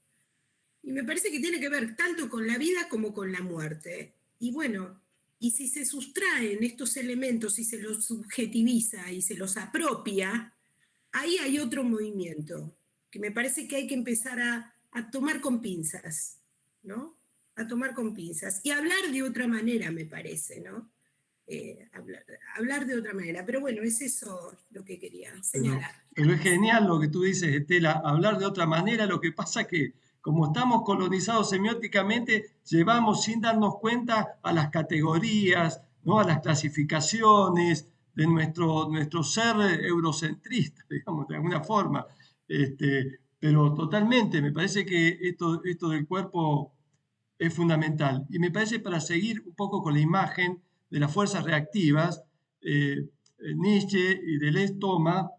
Y me parece que tiene que ver tanto con la vida como con la muerte. Y bueno, y si se sustraen estos elementos y se los subjetiviza y se los apropia, ahí hay otro movimiento que me parece que hay que empezar a tomar con pinzas, ¿no? A tomar con pinzas y hablar de otra manera, me parece, ¿no? Hablar de otra manera. Pero bueno, es eso lo que quería señalar. Pero es genial lo que tú dices, Estela, hablar de otra manera. Lo que pasa que como estamos colonizados semióticamente, llevamos sin darnos cuenta a las categorías, ¿no? A las clasificaciones de nuestro ser eurocentrista, digamos, de alguna forma. Pero totalmente, me parece que esto del cuerpo es fundamental. Y me parece, para seguir un poco con la imagen de las fuerzas reactivas, Nietzsche y Deleuze toma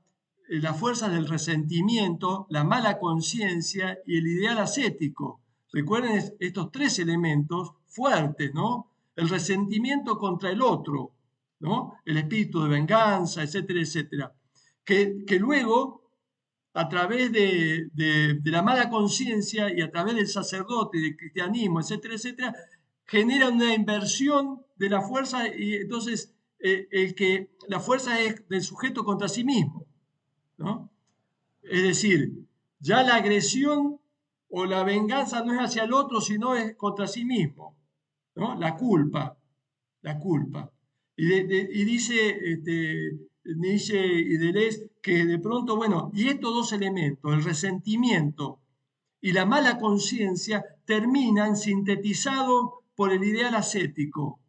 la fuerza del resentimiento, la mala conciencia y el ideal ascético. Recuerden estos tres elementos fuertes, ¿no? El resentimiento contra el otro, ¿no? El espíritu de venganza, etcétera, etcétera. Que luego, a través de la mala conciencia y a través del sacerdote, del cristianismo, etcétera, etcétera, genera una inversión de la fuerza y entonces la fuerza es del sujeto contra sí mismo, ¿no? Es decir, ya la agresión o la venganza no es hacia el otro, sino es contra sí mismo, ¿no? La culpa. Y dice Nietzsche y Deleuze que de pronto, bueno, y estos dos elementos, el resentimiento y la mala conciencia, terminan sintetizados por el ideal ascético,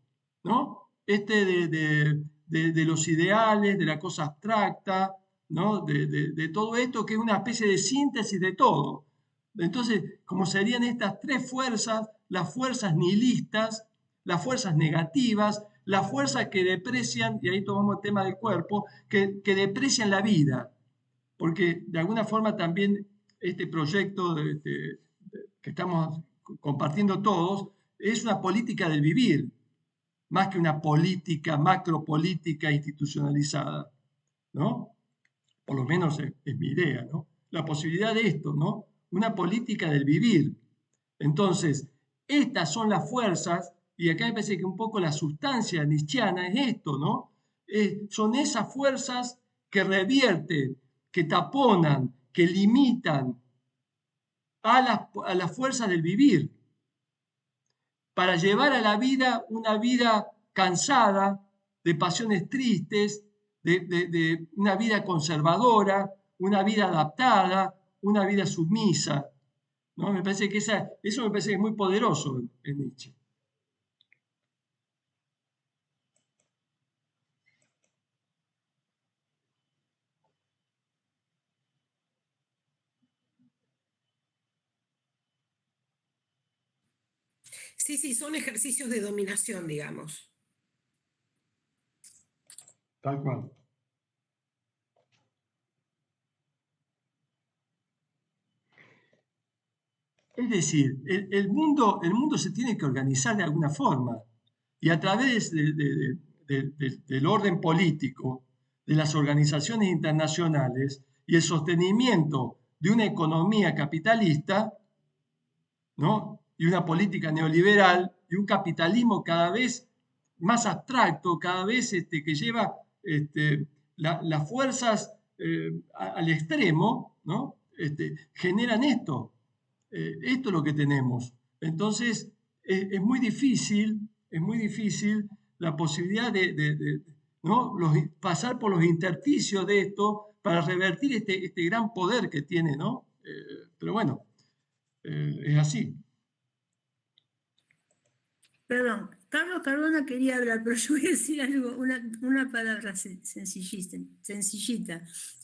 ¿no? De los ideales, de la cosa abstracta, ¿no? De todo esto que es una especie de síntesis de todo. Entonces, como serían estas tres fuerzas, las fuerzas nihilistas, las fuerzas negativas, las fuerzas que deprecian, y ahí tomamos el tema del cuerpo, que deprecian la vida, porque de alguna forma también este proyecto que estamos compartiendo todos es una política del vivir, más que una política, macropolítica institucionalizada, ¿no? Por lo menos es mi idea, ¿no? La posibilidad de esto, ¿no? Una política del vivir. Entonces, estas son las fuerzas, y acá me parece que un poco la sustancia nietzscheana es esto, ¿no? Son esas fuerzas que revierten, que taponan, que limitan a las fuerzas del vivir, para llevar a la vida una vida cansada, de pasiones tristes, de una vida conservadora, una vida adaptada, una vida sumisa, ¿no? Me parece que eso me parece que es muy poderoso en Nietzsche. Sí, son ejercicios de dominación, digamos. Tal cual. Es decir, el mundo se tiene que organizar de alguna forma y a través del orden político, de las organizaciones internacionales y el sostenimiento de una economía capitalista, ¿no? Y una política neoliberal y un capitalismo cada vez más abstracto, cada vez que lleva las fuerzas al extremo, ¿no? Generan esto. Esto es lo que tenemos. Entonces, es muy difícil la posibilidad ¿no? Pasar por los intersticios de esto para revertir este gran poder que tiene, ¿no? Pero bueno, es así. Perdón, Carlos Cardona quería hablar, pero yo voy a decir algo, una palabra sencillita,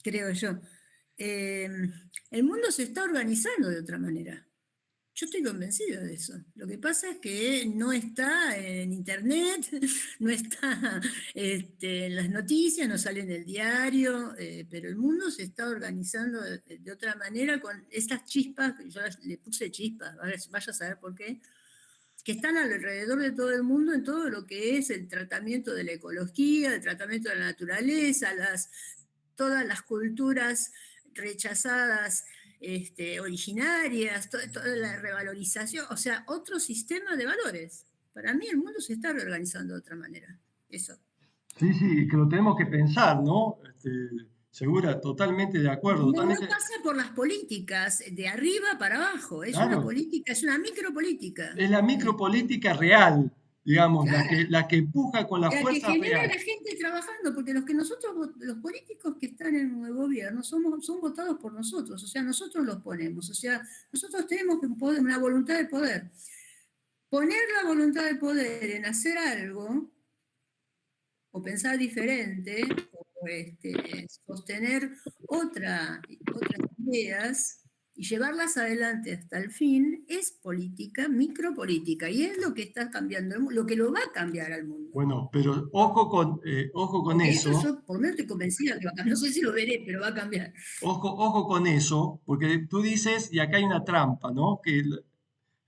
creo yo. El mundo se está organizando de otra manera. Yo estoy convencida de eso. Lo que pasa es que no está en internet, no está en las noticias, no sale en el diario, pero el mundo se está organizando de otra manera con estas chispas, yo le puse chispas, vaya a saber por qué, que están alrededor de todo el mundo en todo lo que es el tratamiento de la ecología, el tratamiento de la naturaleza, todas las culturas rechazadas, originarias, toda la revalorización, o sea, otro sistema de valores. Para mí el mundo se está reorganizando de otra manera. Eso. Sí, que lo tenemos que pensar, ¿no? Segura, totalmente de acuerdo. No, totalmente... no pasa por las políticas de arriba para abajo, es una política, es una micropolítica. Es la micropolítica real, digamos, claro. la que empuja con la fuerza real. La que genera la gente trabajando, porque los políticos que están en el gobierno son votados por nosotros, o sea, nosotros los ponemos, o sea, nosotros tenemos una voluntad de poder. Poner la voluntad de poder en hacer algo, o pensar diferente, o sostener otras ideas y llevarlas adelante hasta el fin, es política, micropolítica, y es lo que está cambiando, lo que lo va a cambiar al mundo. Bueno, pero ojo con eso. Yo por lo menos estoy convencida que va a cambiar, no sé si lo veré, pero va a cambiar. Ojo con eso, porque tú dices, y acá hay una trampa, ¿no? Que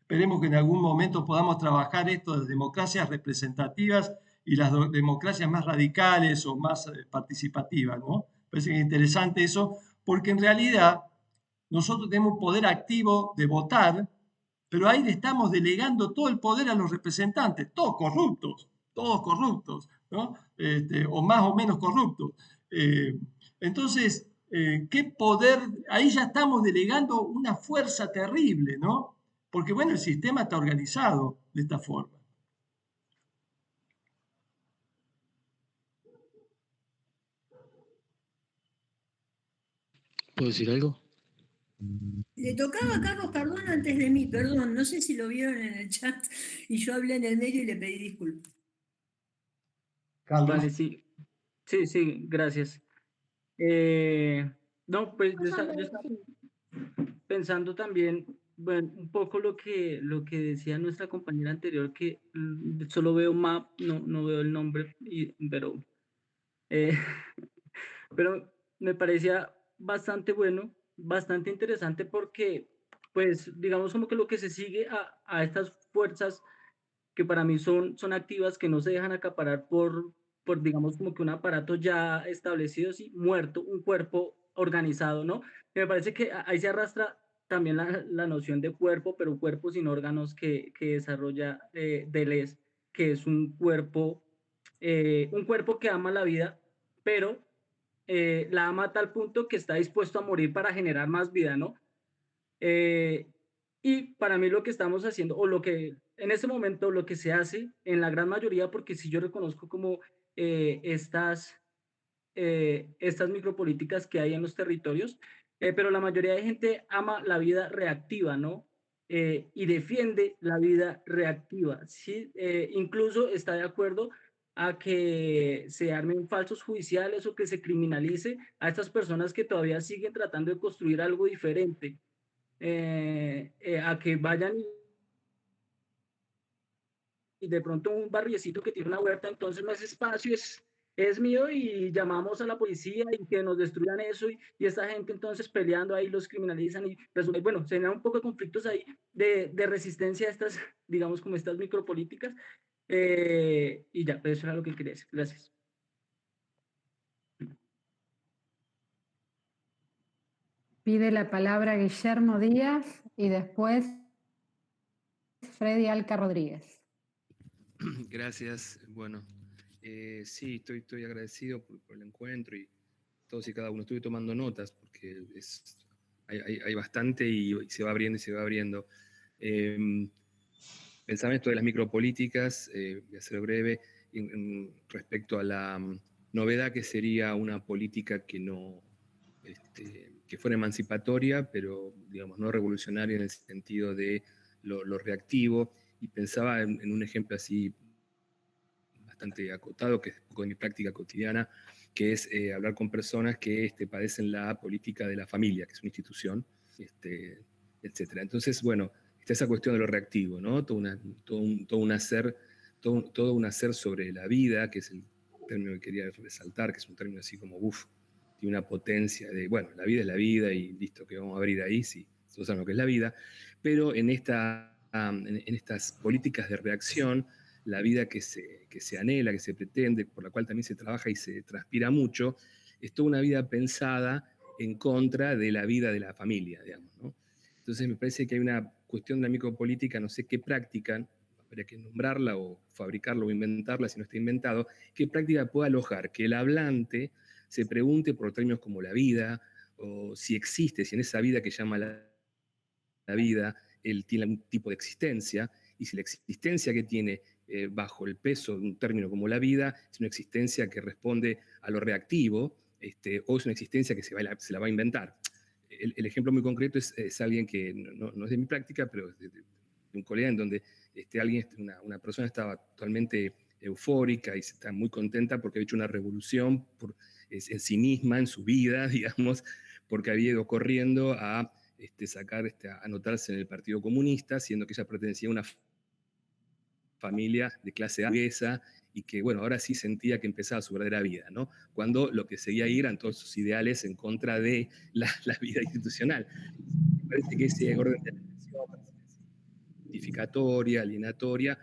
esperemos que en algún momento podamos trabajar esto de las democracias representativas y las democracias más radicales o más participativas, ¿no? Parece que es interesante eso, porque en realidad nosotros tenemos un poder activo de votar, pero ahí le estamos delegando todo el poder a los representantes, todos corruptos, ¿no? O más o menos corruptos. Entonces, qué poder, ahí ya estamos delegando una fuerza terrible, ¿no? Porque bueno, el sistema está organizado de esta forma. ¿Puedo decir algo? Le tocaba a Carlos Cardón antes de mí, perdón, no sé si lo vieron en el chat y yo hablé en el medio y le pedí disculpas. Carlos. Vale, sí. Sí, sí, gracias. No, pues yo estaba pensando también, bueno, un poco lo que decía nuestra compañera anterior, que solo veo map, no veo el nombre, eh, pero me parecía bastante bueno, bastante interesante porque, pues, digamos como que lo que se sigue a estas fuerzas que para mí son activas, que no se dejan acaparar por, digamos, como que un aparato ya establecido, sí, muerto, un cuerpo organizado, ¿no? Me parece que ahí se arrastra también la noción de cuerpo, pero un cuerpo sin órganos que desarrolla Deleuze, que es un cuerpo que ama la vida, pero la ama a tal punto que está dispuesto a morir para generar más vida, ¿no? Eh, y para mí lo que estamos haciendo, o lo que en este momento lo que se hace en la gran mayoría, porque si yo reconozco como eh, estas, estas micropolíticas que hay en los territorios, pero la mayoría de gente ama la vida reactiva, ¿no? Y defiende la vida reactiva, ¿sí? Incluso está de acuerdo a que se armen falsos judiciales o que se criminalice a estas personas que todavía siguen tratando de construir algo diferente. A que vayan y de pronto un barriecito que tiene una huerta, entonces no es espacio, es mío y llamamos a la policía y que nos destruyan eso y esta gente entonces peleando ahí los criminalizan y resulta, bueno, se generan un poco de conflictos ahí de resistencia a estas, digamos, como estas micropolíticas y ya, pues eso era lo que quería decir. Gracias. Pide la palabra Guillermo Díaz y después Freddy Alca Rodríguez. Gracias. Bueno, sí, estoy agradecido por el encuentro y todos y cada uno. Estuve tomando notas porque hay bastante y se va abriendo y se va abriendo. Pensaba en esto de las micropolíticas, voy a ser breve, respecto a la novedad que sería una política que no, que fuera emancipatoria, pero digamos no revolucionaria en el sentido de lo reactivo. Y pensaba en un ejemplo así bastante acotado, que es un poco de mi práctica cotidiana, que es hablar con personas que padecen la política de la familia, que es una institución, etc. Entonces, bueno, está esa cuestión de lo reactivo, ¿no? Todo un hacer sobre la vida, que es el término que quería resaltar, que es un término así como, tiene una potencia de, bueno, la vida es la vida y listo, que vamos a abrir ahí, sí, todos saben lo que es la vida, pero en estas políticas de reacción, la vida que se anhela, que se pretende, por la cual también se trabaja y se transpira mucho, es toda una vida pensada en contra de la vida de la familia, digamos, ¿no? Entonces me parece que hay una cuestión de la micropolítica, no sé qué práctica, habría que nombrarla o fabricarla o inventarla si no está inventado, qué práctica puede alojar que el hablante se pregunte por términos como la vida, o si existe, si en esa vida que llama la vida, él tiene algún tipo de existencia, y si la existencia que tiene bajo el peso de un término como la vida es una existencia que responde a lo reactivo, o es una existencia que se la va a inventar. El ejemplo muy concreto es alguien que no es de mi práctica, pero es de un colega en donde una persona estaba totalmente eufórica y está muy contenta porque había hecho una revolución en sí misma, en su vida, digamos, porque había ido corriendo a anotarse en el Partido Comunista, siendo que ella pertenecía a una familia de clase burguesa y que, bueno, ahora sí sentía que empezaba su verdadera vida, ¿no? Cuando lo que seguía ahí eran todos sus ideales en contra de la vida institucional. Me parece que ese orden de atención, identificatoria, alienatoria,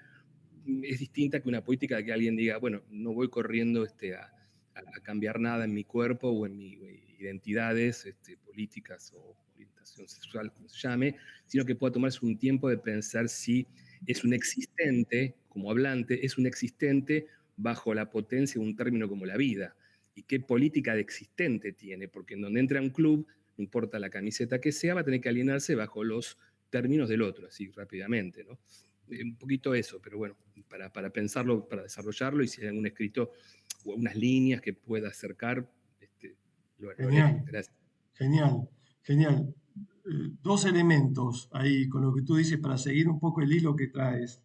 es distinta que una política de que alguien diga, bueno, no voy corriendo a cambiar nada en mi cuerpo o en mis identidades políticas o orientación sexual, como se llame, sino que pueda tomarse un tiempo de pensar si es un existente, como hablante, es un existente bajo la potencia de un término como la vida. y qué política de existente tiene, porque en donde entra un club, no importa la camiseta que sea, va a tener que alinearse bajo los términos del otro, así rápidamente, ¿no? Un poquito eso, pero bueno, para pensarlo, para desarrollarlo, y si hay algún escrito o unas líneas que pueda acercar, lo haré. Genial, Gracias. genial, genial. Dos elementos ahí con lo que tú dices para seguir un poco el hilo que traes.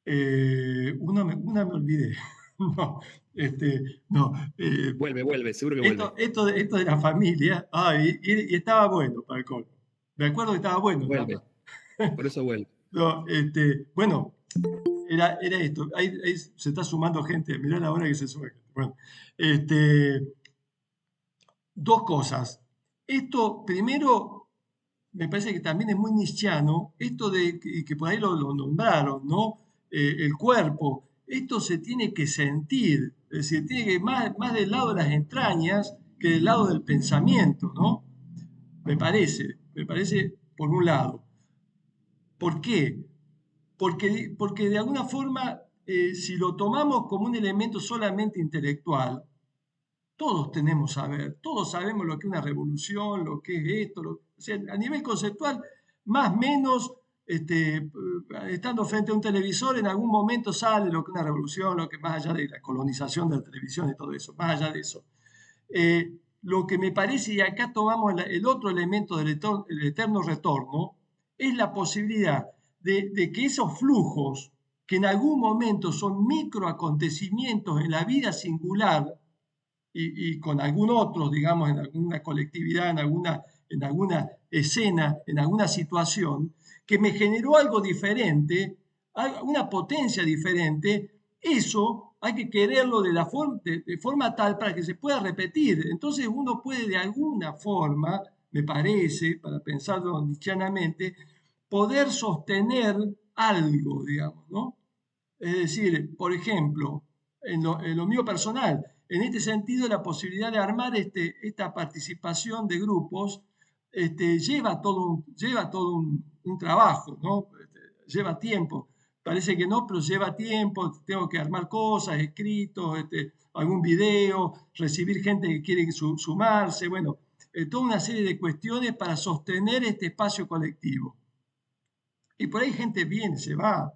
Una me olvidé. No, no. Vuelve, seguro que vuelve. Esto de la familia, y estaba bueno para el colmo. Me acuerdo que estaba bueno. Vuelve, por eso vuelve. No, bueno, era esto. Ahí se está sumando gente. Mirá la hora que se sube gente. Bueno, dos cosas. Esto, primero, me parece que también es muy nietzscheano, esto de que por ahí lo nombraron, ¿no? El cuerpo. Esto se tiene que sentir, es decir, tiene que ir más del lado de las entrañas que del lado del pensamiento, ¿no? Me parece por un lado. ¿Por qué? Porque de alguna forma, si lo tomamos como un elemento solamente intelectual, todos tenemos saber, todos sabemos lo que es una revolución, lo que es esto, o sea, a nivel conceptual, más o menos, estando frente a un televisor, en algún momento sale lo que es una revolución, lo que más allá de la colonización de la televisión y todo eso, más allá de eso. Lo que me parece, y acá tomamos el otro elemento del eterno retorno, es la posibilidad de que esos flujos, que en algún momento son microacontecimientos en la vida singular, y con algún otro, digamos, en alguna colectividad, en alguna escena, en alguna situación, que me generó algo diferente, una potencia diferente, eso hay que quererlo de forma tal para que se pueda repetir. Entonces uno puede de alguna forma, me parece, para pensarlo nietzscheanamente, poder sostener algo, digamos, ¿no? Es decir, por ejemplo, en lo mío personal, en este sentido, la posibilidad de armar esta participación de grupos lleva todo un trabajo, ¿no? Lleva tiempo. Parece que no, pero lleva tiempo. Tengo que armar cosas, escritos, algún video, recibir gente que quiere sumarse, bueno, toda una serie de cuestiones para sostener este espacio colectivo. Y por ahí gente viene, se va,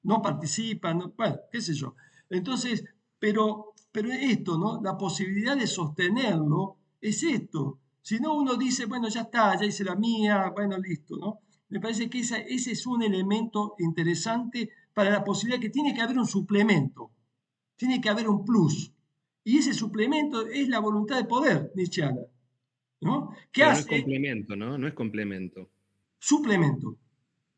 no participa, bueno, qué sé yo. Entonces, pero esto, ¿no? La posibilidad de sostenerlo es esto. Si no, uno dice, bueno, ya está, ya hice la mía, bueno, listo, ¿no? Me parece que ese es un elemento interesante para la posibilidad que tiene que haber un suplemento, tiene que haber un plus. Y ese suplemento es la voluntad de poder nietzscheana, ¿no? ¿Qué Pero hace? no es complemento, ¿no? No es complemento. Suplemento.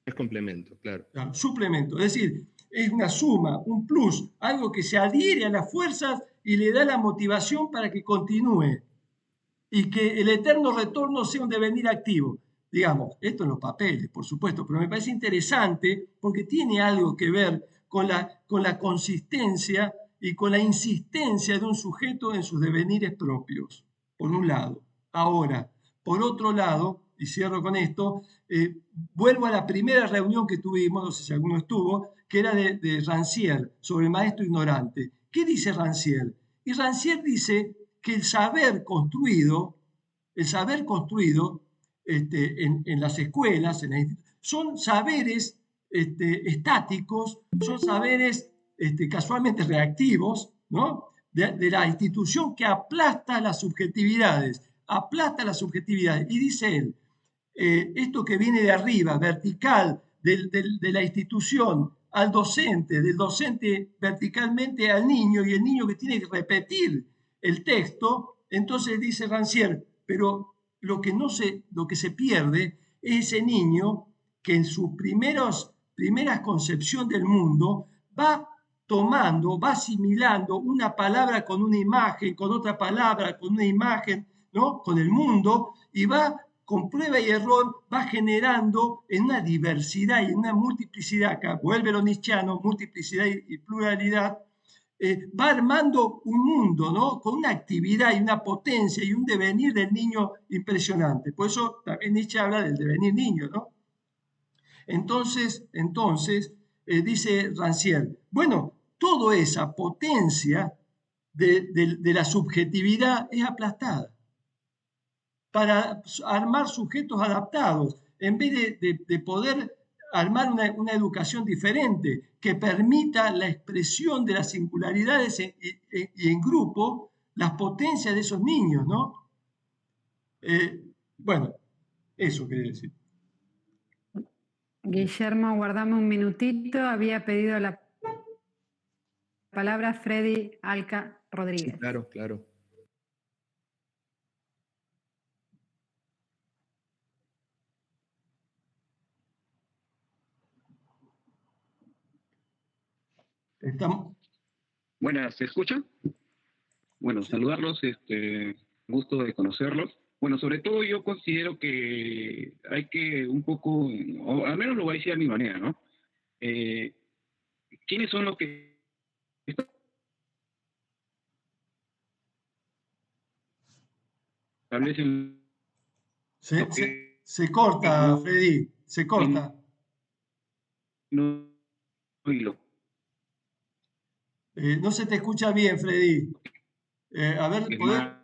Es complemento, claro. Suplemento, es decir, es una suma, un plus, algo que se adhiere a las fuerzas y le da la motivación para que continúe y que el eterno retorno sea un devenir activo. Digamos, esto en los papeles, por supuesto, pero me parece interesante porque tiene algo que ver con la consistencia y con la insistencia de un sujeto en sus devenires propios, por un lado. Ahora, por otro lado, y cierro con esto, vuelvo a la primera reunión que tuvimos, no sé si alguno estuvo, que era de Rancière, sobre el maestro ignorante. ¿Qué dice Rancière? Y Rancière dice que el saber construido en las escuelas, son saberes estáticos, son saberes casualmente reactivos, ¿no? De la institución que aplasta las subjetividades. Y dice él, esto que viene de arriba, vertical, de la institución al docente, del docente verticalmente al niño, y el niño que tiene que repetir el texto, entonces dice Rancière, pero lo que se pierde es ese niño que en sus primeras concepción del mundo va tomando, va asimilando una palabra con una imagen, con otra palabra, con una imagen, ¿no? Con el mundo, y va con prueba y error, va generando en una diversidad y en una multiplicidad, acá vuelve lo nietzscheano, multiplicidad y pluralidad, va armando un mundo, ¿no? Con una actividad y una potencia y un devenir del niño impresionante. Por eso también Nietzsche habla del devenir niño, ¿no? Entonces dice Rancière, bueno, toda esa potencia de la subjetividad es aplastada para armar sujetos adaptados, en vez de poder armar una educación diferente que permita la expresión de las singularidades y en grupo, las potencias de esos niños, ¿no? Bueno, eso quería decir. Guillermo, guardame un minutito. Había pedido la palabra Freddy Alca Rodríguez. Sí, claro, claro. Estamos... Buenas, ¿se escucha? Bueno, saludarlos, gusto de conocerlos. Bueno, sobre todo yo considero que hay que un poco, o al menos lo voy a decir a mi manera, ¿no? ¿Quiénes son los que establecen? Se corta, Freddy, se corta. No, no se te escucha bien, Freddy. A ver,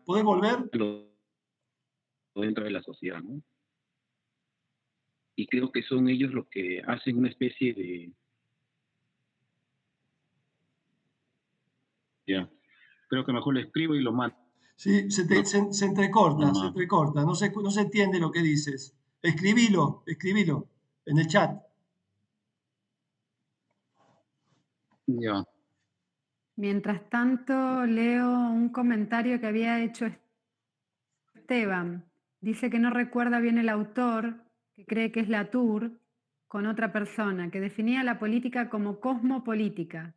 ¿podés volver? Dentro de la sociedad, ¿no? Y creo que son ellos los que hacen una especie de... Ya. Creo que mejor lo escribo y lo mando. Sí, se entrecorta, se entrecorta. No se entiende lo que dices. Escribilo en el chat. Ya. Mientras tanto, leo un comentario que había hecho Esteban. Dice que no recuerda bien el autor, que cree que es Latour, con otra persona, que definía la política como cosmopolítica.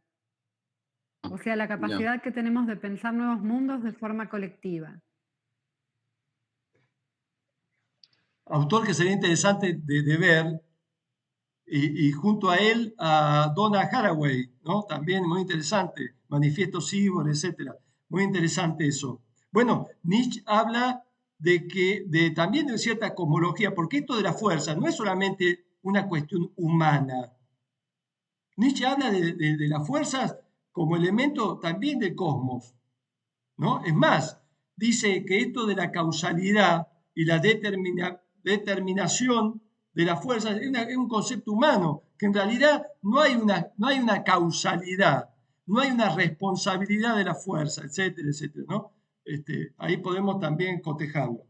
O sea, la capacidad que tenemos de pensar nuevos mundos de forma colectiva. Autor que sería interesante de ver, y junto a él a Donna Haraway, ¿no? También muy interesante, Manifiesto Cíbor, etc. Muy interesante eso. Bueno, Nietzsche habla también de cierta cosmología, porque esto de la fuerza no es solamente una cuestión humana. Nietzsche habla de las fuerzas como elemento también del cosmos, ¿no? Es más, dice que esto de la causalidad y la determinación de la fuerza es un concepto humano, que en realidad no hay una causalidad, no hay una responsabilidad de la fuerza, etcétera, etcétera, ¿no? Ahí podemos también cotejarlo.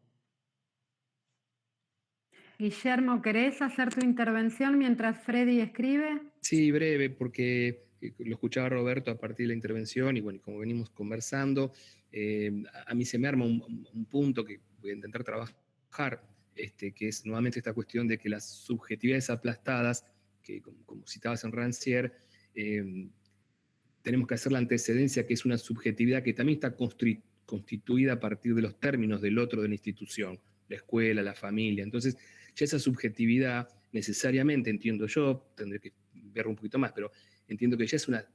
Guillermo, ¿querés hacer tu intervención mientras Freddy escribe? Sí, breve, porque lo escuchaba Roberto a partir de la intervención y bueno, como venimos conversando, a mí se me arma un punto que voy a intentar trabajar, que es nuevamente esta cuestión de que las subjetividades aplastadas, que como citabas en Rancière, tenemos que hacer la antecedencia que es una subjetividad que también está constituida a partir de los términos del otro de la institución, la escuela, la familia. Entonces, ya esa subjetividad necesariamente, entiendo yo, tendré que ver un poquito más, pero entiendo que ya es una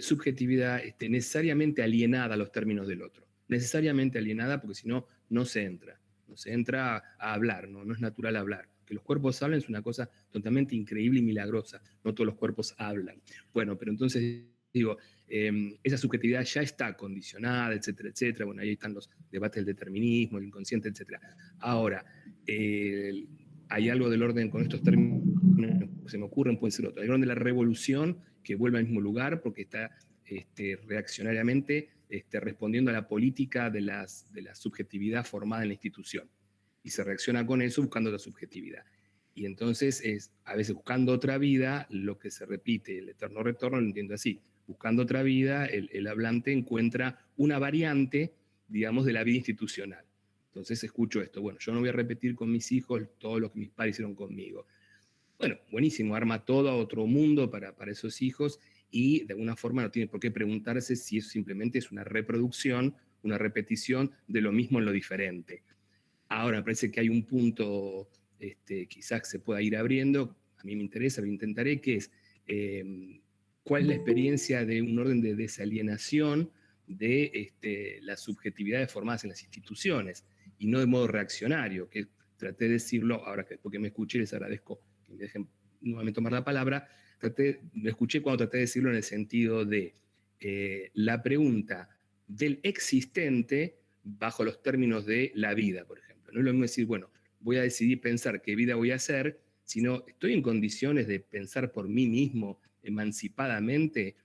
subjetividad necesariamente alienada a los términos del otro. Necesariamente alienada porque si no, no se entra a hablar, no es natural hablar. Que los cuerpos hablen es una cosa totalmente increíble y milagrosa. No todos los cuerpos hablan. Bueno, pero entonces digo, esa subjetividad ya está condicionada, etcétera, etcétera. Bueno, ahí están los debates del determinismo, el inconsciente, etcétera. Ahora, hay algo del orden con estos términos que se me ocurren, puede ser otro. Hay el orden de la revolución que vuelve al mismo lugar porque está reaccionariamente respondiendo a la política de la subjetividad formada en la institución. Y se reacciona con eso buscando la subjetividad. Y entonces es, a veces buscando otra vida, lo que se repite, el eterno retorno, lo entiendo así. Buscando otra vida, el hablante encuentra una variante, digamos, de la vida institucional. Entonces escucho esto, bueno, yo no voy a repetir con mis hijos todo lo que mis padres hicieron conmigo. Bueno, buenísimo, arma todo a otro mundo para esos hijos y de alguna forma no tiene por qué preguntarse si eso simplemente es una reproducción, una repetición de lo mismo en lo diferente. Ahora, me parece que hay un punto quizás se pueda ir abriendo, a mí me interesa, lo intentaré, que es cuál es la experiencia de un orden de desalienación de las subjetividades formadas en las instituciones y no de modo reaccionario, que traté de decirlo, ahora que porque me escuché, les agradezco que me dejen nuevamente tomar la palabra, me escuché cuando traté de decirlo en el sentido de la pregunta del existente bajo los términos de la vida, por ejemplo. No es lo mismo decir, bueno, voy a decidir pensar qué vida voy a hacer, sino estoy en condiciones de pensar por mí mismo, emancipadamente,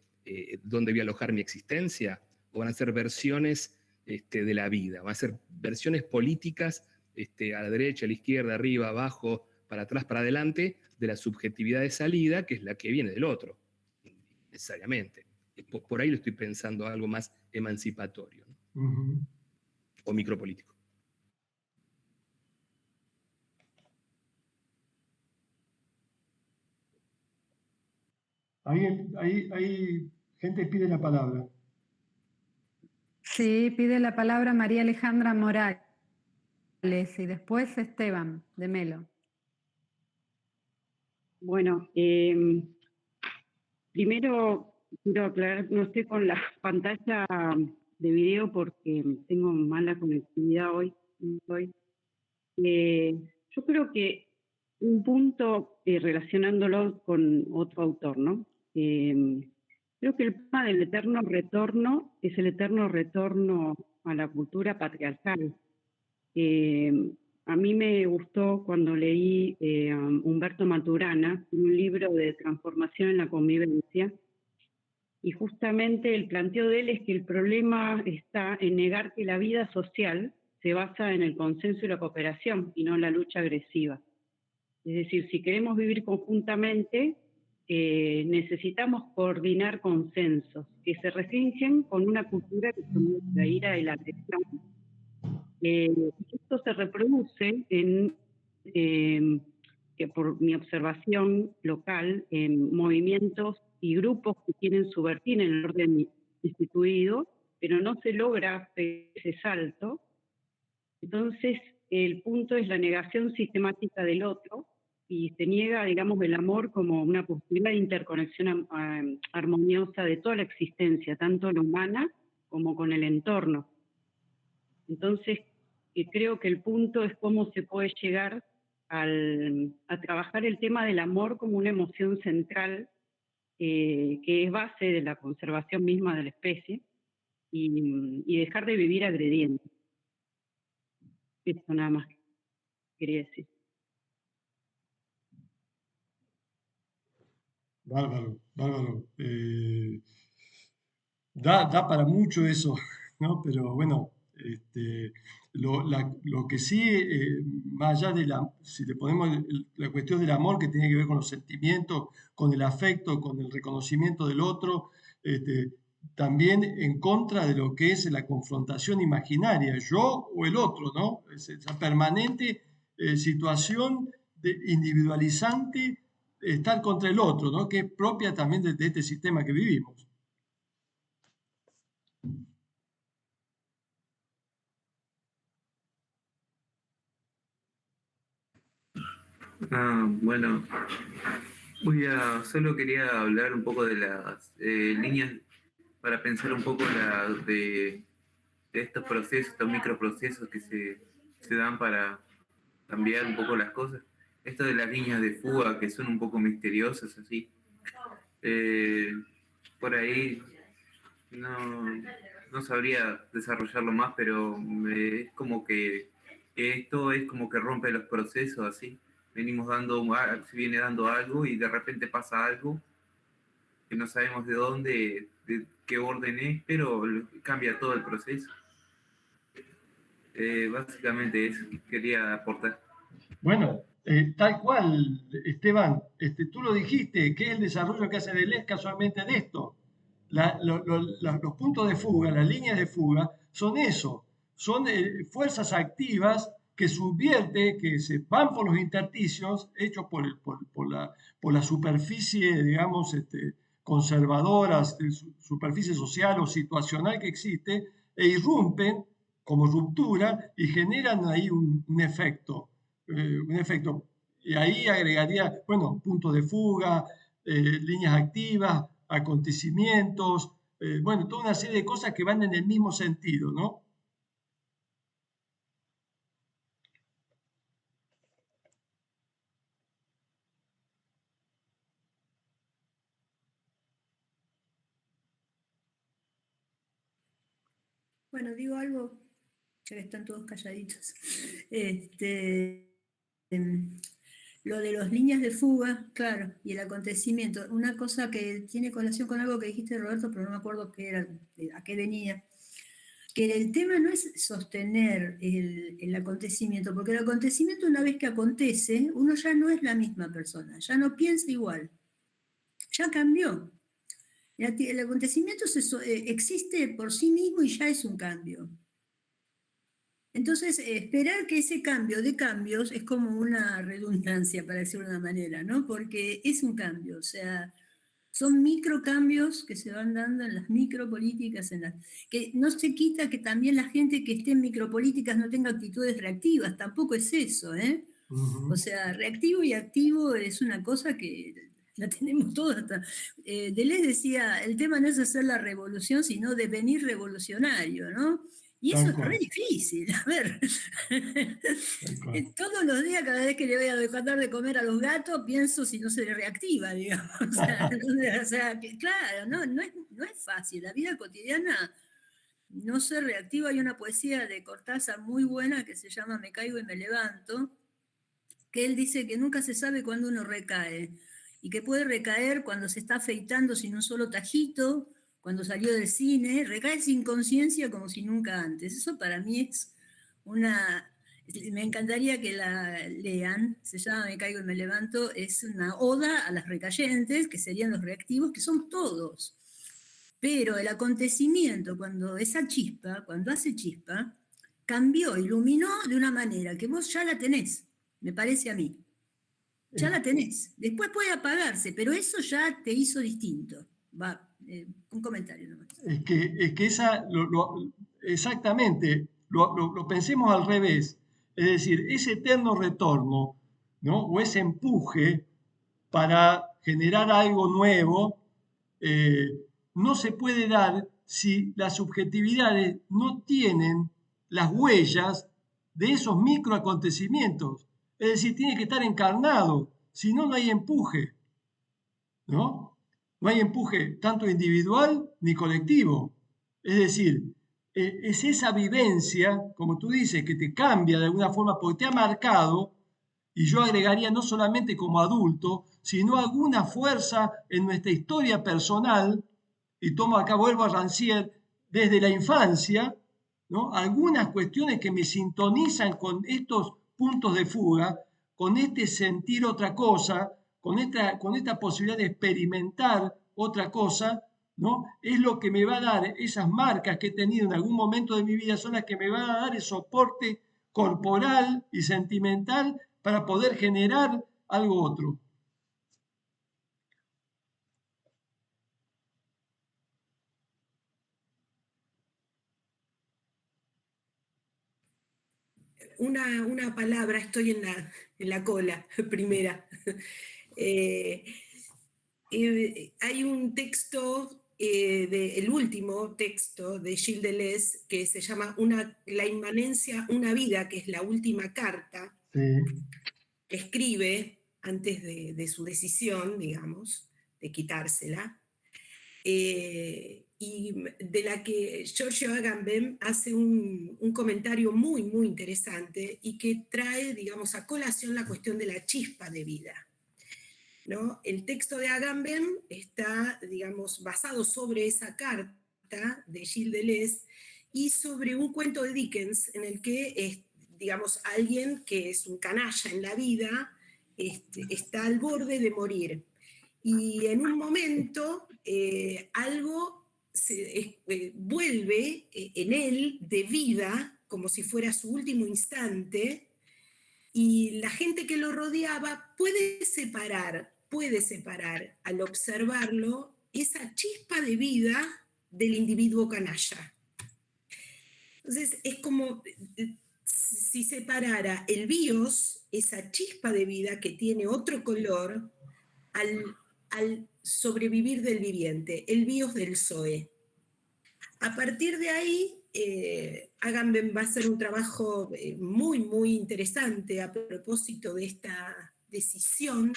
dónde voy a alojar mi existencia, o van a ser versiones de la vida, van a ser versiones políticas a la derecha, a la izquierda, arriba, abajo, para atrás, para adelante, de la subjetividad de salida, que es la que viene del otro, necesariamente. Por ahí lo estoy pensando algo más emancipatorio, ¿no? O micropolítico. Ahí gente pide la palabra. Sí, pide la palabra María Alejandra Morales y después Esteban de Melo. Bueno, primero quiero aclarar, no estoy con la pantalla de video porque tengo mala conectividad hoy. Yo creo que un punto relacionándolo con otro autor, ¿no? Creo que el tema del eterno retorno es el eterno retorno a la cultura patriarcal. A mí me gustó cuando leí a Humberto Maturana, un libro de transformación en la convivencia, y justamente el planteo de él es que el problema está en negar que la vida social se basa en el consenso y la cooperación y no en la lucha agresiva. Es decir, si queremos vivir conjuntamente, necesitamos coordinar consensos que se restringen con una cultura que promueve la ira y la agresión. Esto se reproduce que por mi observación local, en movimientos y grupos que quieren subvertir en el orden instituido, pero no se logra ese salto. Entonces, el punto es la negación sistemática del otro y se niega, digamos, el amor como una posibilidad de interconexión armoniosa de toda la existencia, tanto la humana como con el entorno. Entonces, creo que el punto es cómo se puede llegar a trabajar el tema del amor como una emoción central que es base de la conservación misma de la especie y dejar de vivir agrediendo. Esto nada más quería decir. Bárbaro. Da para mucho eso, ¿no? Pero bueno, lo que sí, más allá de si le ponemos la cuestión del amor que tiene que ver con los sentimientos, con el afecto, con el reconocimiento del otro, también en contra de lo que es la confrontación imaginaria, yo o el otro, ¿no? Esa permanente situación individualizante, estar contra el otro, ¿no? Que es propia también de este sistema que vivimos. Bueno, solo quería hablar un poco de las líneas para pensar un poco de estos procesos, estos microprocesos que se dan para cambiar un poco las cosas. Esto de las líneas de fuga que son un poco misteriosas así. Por ahí no sabría desarrollarlo más, pero es como que esto es como que rompe los procesos así. Se viene dando algo y de repente pasa algo que no sabemos de dónde, de qué orden es, pero cambia todo el proceso. Básicamente eso quería aportar. Bueno, tal cual, Esteban, tú lo dijiste, que es el desarrollo que hace Deleuze casualmente de esto. Los puntos de fuga, las líneas de fuga, son eso, son fuerzas activas que subvierte, que se van por los intersticios hechos por la superficie, digamos, conservadora, superficie social o situacional que existe, e irrumpen como ruptura y generan ahí un efecto. Y ahí agregaría, bueno, puntos de fuga, líneas activas, acontecimientos, bueno, toda una serie de cosas que van en el mismo sentido, ¿no? Bueno, digo algo, ya que están todos calladitos. Lo de las líneas de fuga, claro, y el acontecimiento. Una cosa que tiene colación con algo que dijiste, Roberto, pero no me acuerdo qué era, a qué venía. Que el tema no es sostener el acontecimiento, porque el acontecimiento, una vez que acontece, uno ya no es la misma persona, ya no piensa igual, ya cambió. El acontecimiento existe por sí mismo y ya es un cambio. Entonces, esperar que ese cambio de cambios es como una redundancia, para decirlo de una manera, ¿no? Porque es un cambio, o sea, son microcambios que se van dando en las micropolíticas, que no se quita que también la gente que esté en micropolíticas no tenga actitudes reactivas, tampoco es eso, ¿eh? O sea, reactivo y activo es una cosa que la tenemos todos. Deleuze decía, el tema no es hacer la revolución, sino devenir revolucionario, ¿no? Y eso es re difícil, a ver. Todos los días, cada vez que le voy a dejar de comer a los gatos, pienso si no se le reactiva, digamos. O sea, claro, no es fácil. La vida cotidiana no se reactiva. Hay una poesía de Cortázar muy buena que se llama Me caigo y me levanto, que él dice que nunca se sabe cuándo uno recae, y que puede recaer cuando se está afeitando sin un solo tajito, cuando salió del cine, recae sin conciencia como si nunca antes. Eso para mí es una... Me encantaría que la lean, se llama Me caigo y me levanto, es una oda a las recayentes, que serían los reactivos, que son todos. Pero el acontecimiento, cuando esa chispa, cuando hace chispa, cambió, iluminó de una manera que vos ya la tenés, me parece a mí. Ya la tenés. Después puede apagarse, pero eso ya te hizo distinto. Va, un comentario nomás. Es que esa, exactamente, lo pensemos al revés. Es decir, ese eterno retorno, ¿no? O ese empuje para generar algo nuevo, no se puede dar si las subjetividades no tienen las huellas de esos microacontecimientos. Es decir, tiene que estar encarnado, si no, no hay empuje, ¿no? No hay empuje tanto individual ni colectivo. Es decir, es esa vivencia, como tú dices, que te cambia de alguna forma porque te ha marcado, y yo agregaría no solamente como adulto, sino alguna fuerza en nuestra historia personal, y tomo acá, vuelvo a Rancière, desde la infancia, ¿no? Algunas cuestiones que me sintonizan con estos puntos de fuga, con este sentir otra cosa, con esta posibilidad de experimentar otra cosa, ¿no? Es lo que me va a dar esas marcas que he tenido en algún momento de mi vida, son las que me van a dar el soporte corporal y sentimental para poder generar algo otro. Una palabra, estoy en la cola, primera. Hay un texto, el último texto de Gilles Deleuze, que se llama La inmanencia, una vida, que es la última carta, que escribe antes de su decisión, digamos, de quitársela, y de la que Giorgio Agamben hace un comentario muy, muy interesante y que trae, digamos, a colación la cuestión de la chispa de vida, ¿no? El texto de Agamben está, digamos, basado sobre esa carta de Gilles Deleuze y sobre un cuento de Dickens en el que, digamos, alguien que es un canalla en la vida está al borde de morir. Y en un momento algo vuelve en él de vida, como si fuera su último instante, y la gente que lo rodeaba puede separar al observarlo esa chispa de vida del individuo canalla. Entonces es como si separara el bios, esa chispa de vida que tiene otro color, al sobrevivir del viviente, el bios del Zoe. A partir de ahí, Agamben va a hacer un trabajo muy, muy interesante a propósito de esta decisión,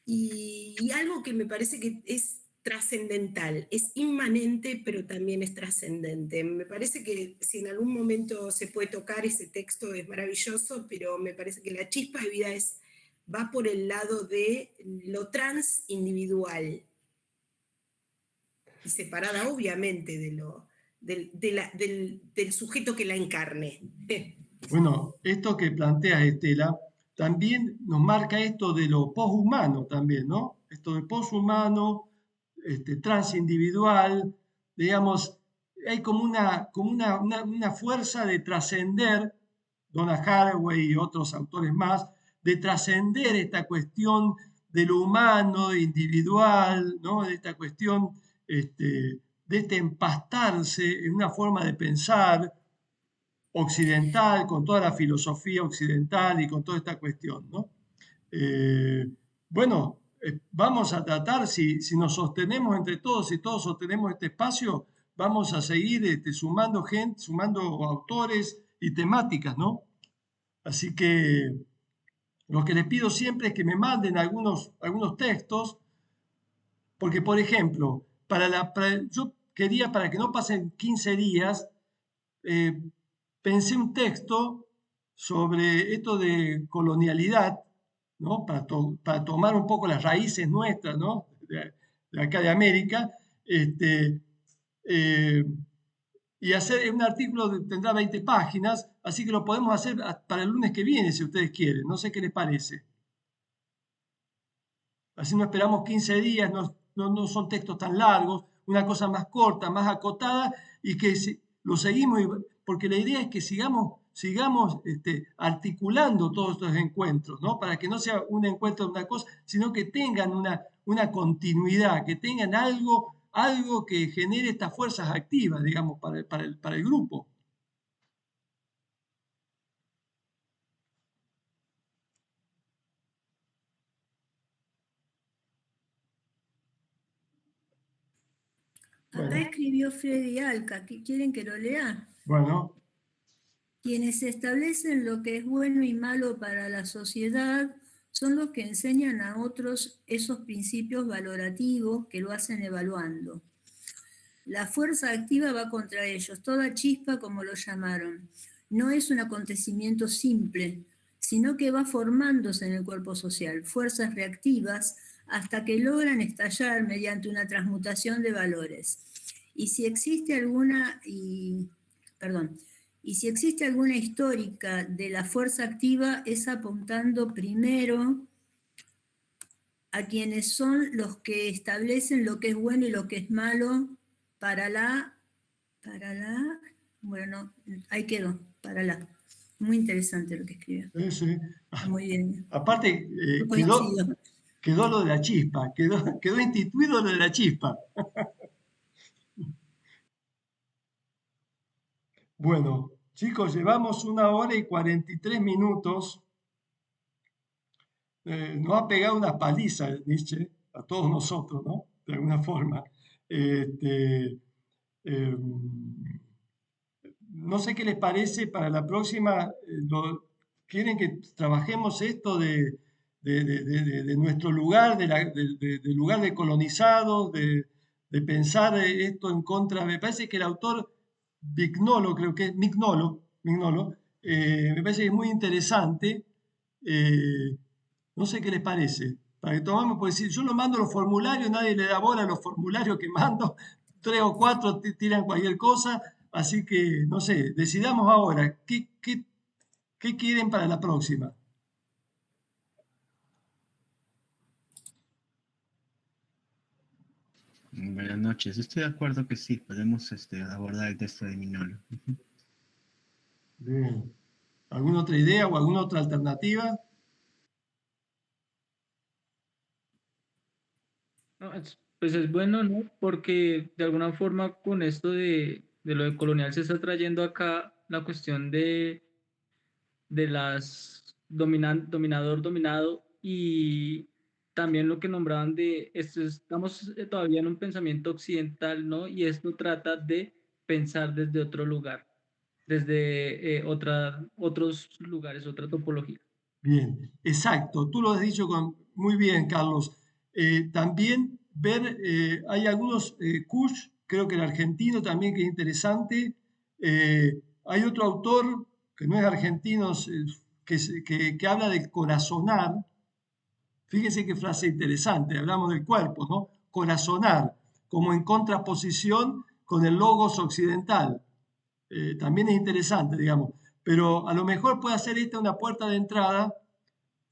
y algo que me parece que es trascendental, es inmanente, pero también es trascendente. Me parece que si en algún momento se puede tocar ese texto es maravilloso, pero me parece que la chispa de vida va por el lado de lo transindividual, y separada obviamente del sujeto que la encarne. Bueno, esto que plantea Estela también nos marca esto de lo poshumano también, ¿no? Esto de poshumano, transindividual, digamos, hay como una fuerza de trascender, Donna Haraway y otros autores más, de trascender esta cuestión de lo humano, individual, ¿no? De esta cuestión de empastarse en una forma de pensar occidental, con toda la filosofía occidental y con toda esta cuestión, ¿no? Bueno, vamos a tratar, si nos sostenemos entre todos, si todos sostenemos este espacio, vamos a seguir sumando gente, sumando autores y temáticas, ¿no? Así que lo que les pido siempre es que me manden algunos textos, porque, por ejemplo, yo quería, para que no pasen 15 días, pensé un texto sobre esto de colonialidad, ¿no? Para tomar un poco las raíces nuestras, ¿no? De acá de América, y hacer un artículo tendrá 20 páginas, así que lo podemos hacer para el lunes que viene, si ustedes quieren. No sé qué les parece. Así no esperamos 15 días, no son textos tan largos, una cosa más corta, más acotada, y que lo seguimos, porque la idea es que sigamos articulando todos estos encuentros, ¿no? Para que no sea un encuentro de una cosa, sino que tengan una continuidad, que tengan algo que genere estas fuerzas activas, digamos, para el grupo. Acá escribió Freddy Alca, ¿quieren que lo lea? Bueno. Quienes establecen lo que es bueno y malo para la sociedad son los que enseñan a otros esos principios valorativos que lo hacen evaluando. La fuerza activa va contra ellos, toda chispa como lo llamaron. No es un acontecimiento simple, sino que va formándose en el cuerpo social, fuerzas reactivas hasta que logran estallar mediante una transmutación de valores. Y si existe alguna histórica de la fuerza activa, es apuntando primero a quienes son los que establecen lo que es bueno y lo que es malo bueno, ahí quedó, Muy interesante lo que escribió. Sí. Muy bien. Aparte, quedó lo de la chispa, quedó instituido lo de la chispa. Bueno, chicos, llevamos 1 hora y 43 minutos. Nos ha pegado una paliza Nietzsche a todos nosotros, ¿no? De alguna forma. No sé qué les parece para la próxima. ¿Quieren que trabajemos esto de nuestro lugar, del lugar de colonizados, de pensar esto en contra? Me parece que el autor Mignolo, creo que es Mignolo, me parece que es muy interesante. No sé qué les parece. Para que tomamos, porque si yo lo mando los formularios, nadie le da bola a los formularios que mando, 3 o 4 tiran cualquier cosa, así que, no sé, decidamos ahora, ¿qué quieren para la próxima? Buenas noches, estoy de acuerdo que sí, podemos abordar el texto de Mignolo. Bien. ¿Alguna otra idea o alguna otra alternativa? No, pues es bueno, ¿no? Porque de alguna forma con esto de lo de colonial se está trayendo acá la cuestión de las dominador-dominado, y también lo que nombraban de estamos todavía en un pensamiento occidental, ¿no? Y esto trata de pensar desde otro lugar, desde otros lugares, otra topología. Bien, exacto. Tú lo has dicho muy bien, Carlos. También ver, hay algunos, Kush, creo que el argentino también, que es interesante. Hay otro autor que no es argentino, que habla del corazonar. Fíjense qué frase interesante, hablamos del cuerpo, ¿no? Corazonar, como en contraposición con el logos occidental. También es interesante, digamos, pero a lo mejor puede ser esta una puerta de entrada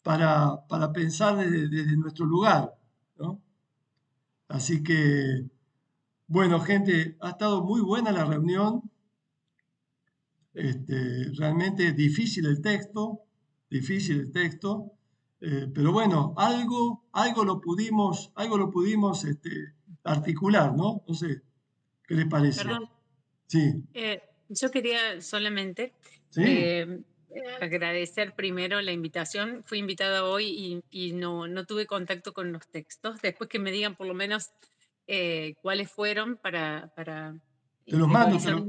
para pensar desde nuestro lugar, ¿no? Así que, bueno, gente, ha estado muy buena la reunión. Realmente difícil el texto, pero bueno, algo lo pudimos articular, ¿no? No sé, ¿qué les parece? Perdón, Sí, yo quería solamente sí, agradecer primero la invitación. Fui invitada hoy y no tuve contacto con los textos. Después que me digan por lo menos cuáles fueron para te los mando, revisar.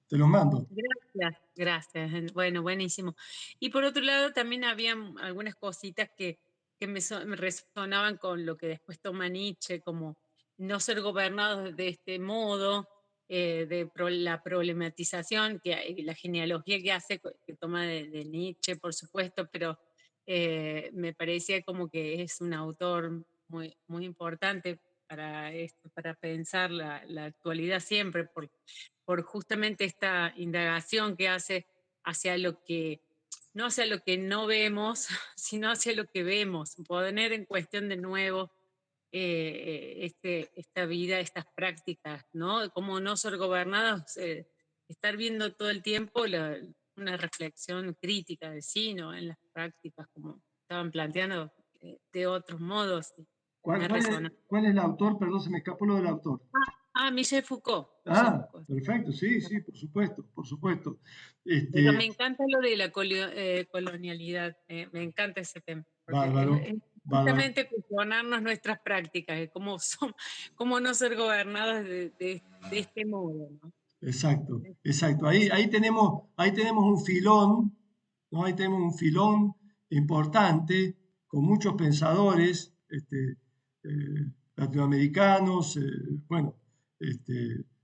te los mando. Gracias, gracias. Bueno, buenísimo. Y por otro lado, también había algunas cositas que me resonaban con lo que después toma Nietzsche, como no ser gobernados de este modo, la problematización, la genealogía que hace, que toma de Nietzsche, por supuesto, pero me parecía como que es un autor muy, muy importante para esto, para pensar la actualidad siempre, por justamente esta indagación que hace hacia lo que, no hacia lo que no vemos, sino hacia lo que vemos, poner en cuestión de nuevo esta vida, estas prácticas, ¿no? Cómo no ser gobernados, estar viendo todo el tiempo una reflexión crítica de sí, ¿no? En las prácticas, como estaban planteando de otros modos. Me resonó. ¿Cuál es el autor? Perdón, se me escapó lo del autor. Michel Foucault. Ah, perfecto, sí, sí, por supuesto, por supuesto. Pero me encanta lo de la colonialidad, me encanta ese tema. Porque Bárbaro, es bárbaro. justamente cuestionarnos nuestras prácticas, de cómo no ser gobernados de este modo, ¿no? Exacto, exacto. Ahí tenemos un filón, ¿no? Ahí tenemos un filón importante con muchos pensadores latinoamericanos, bueno,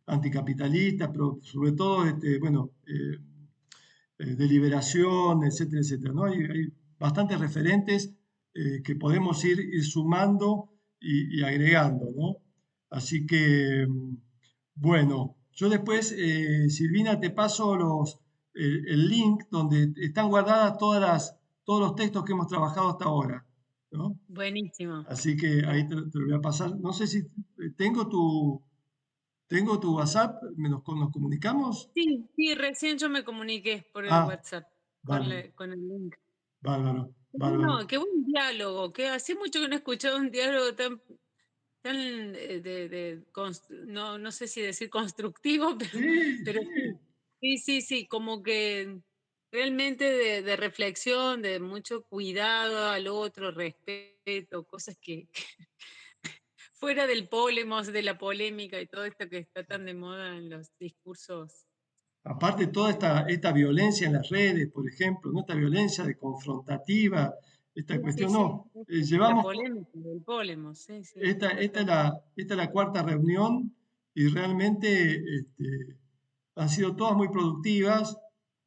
anticapitalistas, pero sobre todo, bueno, de liberación, etcétera, etcétera, ¿no? Hay bastantes referentes que podemos ir sumando y agregando, ¿no? Así que, bueno, yo después, Silvina, te paso el link donde están guardadas todos los textos que hemos trabajado hasta ahora, ¿no? Buenísimo. Así que ahí te lo voy a pasar. No sé si tengo tu WhatsApp, nos comunicamos. Sí, sí, recién yo me comuniqué por el WhatsApp Bárbaro, con el link. bárbaro, bárbaro. No, qué buen diálogo, que hace mucho que no he escuchado un diálogo tan no sé si decir constructivo, pero sí, como que realmente de reflexión, de mucho cuidado al otro, respeto, cosas que fuera del polemos, de la polémica y todo esto que está tan de moda en los discursos. Aparte toda esta violencia en las redes, por ejemplo, ¿no? Esta violencia de confrontativa, esta cuestión, no, La llevamos, polémica del polemos, sí. esta es la cuarta reunión y realmente han sido todas muy productivas,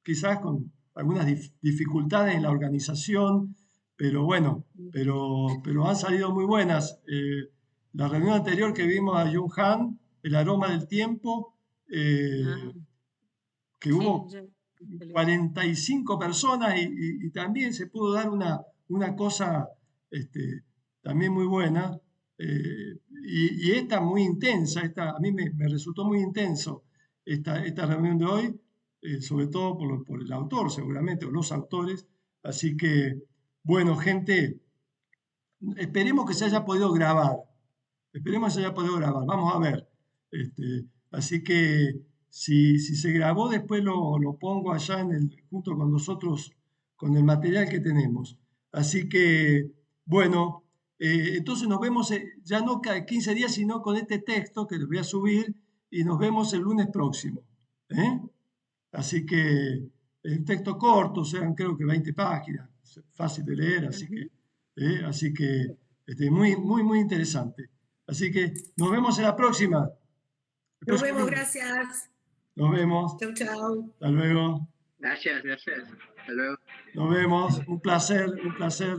quizás con algunas dificultades en la organización, pero bueno, pero han salido muy buenas. La reunión anterior que vimos a Jung Han, El aroma del tiempo, que hubo 45 personas y también se pudo dar una cosa también muy buena, y esta muy intensa, a mí me resultó muy intenso esta reunión de hoy, sobre todo por el autor seguramente, o los autores, así que, bueno, gente, esperemos que se haya podido grabar, vamos a ver, así que si se grabó, después lo pongo allá junto con nosotros, con el material que tenemos. Así que, bueno, entonces nos vemos ya no cada 15 días, sino con este texto que les voy a subir y nos vemos el lunes próximo. Así que es un texto corto, sean creo que 20 páginas, fácil de leer, así que muy, muy, muy interesante. Así que nos vemos en la próxima. Nos vemos, gracias. Nos vemos. Chau, chau. Hasta luego. Gracias. Hasta luego. Nos vemos. Un placer, un placer.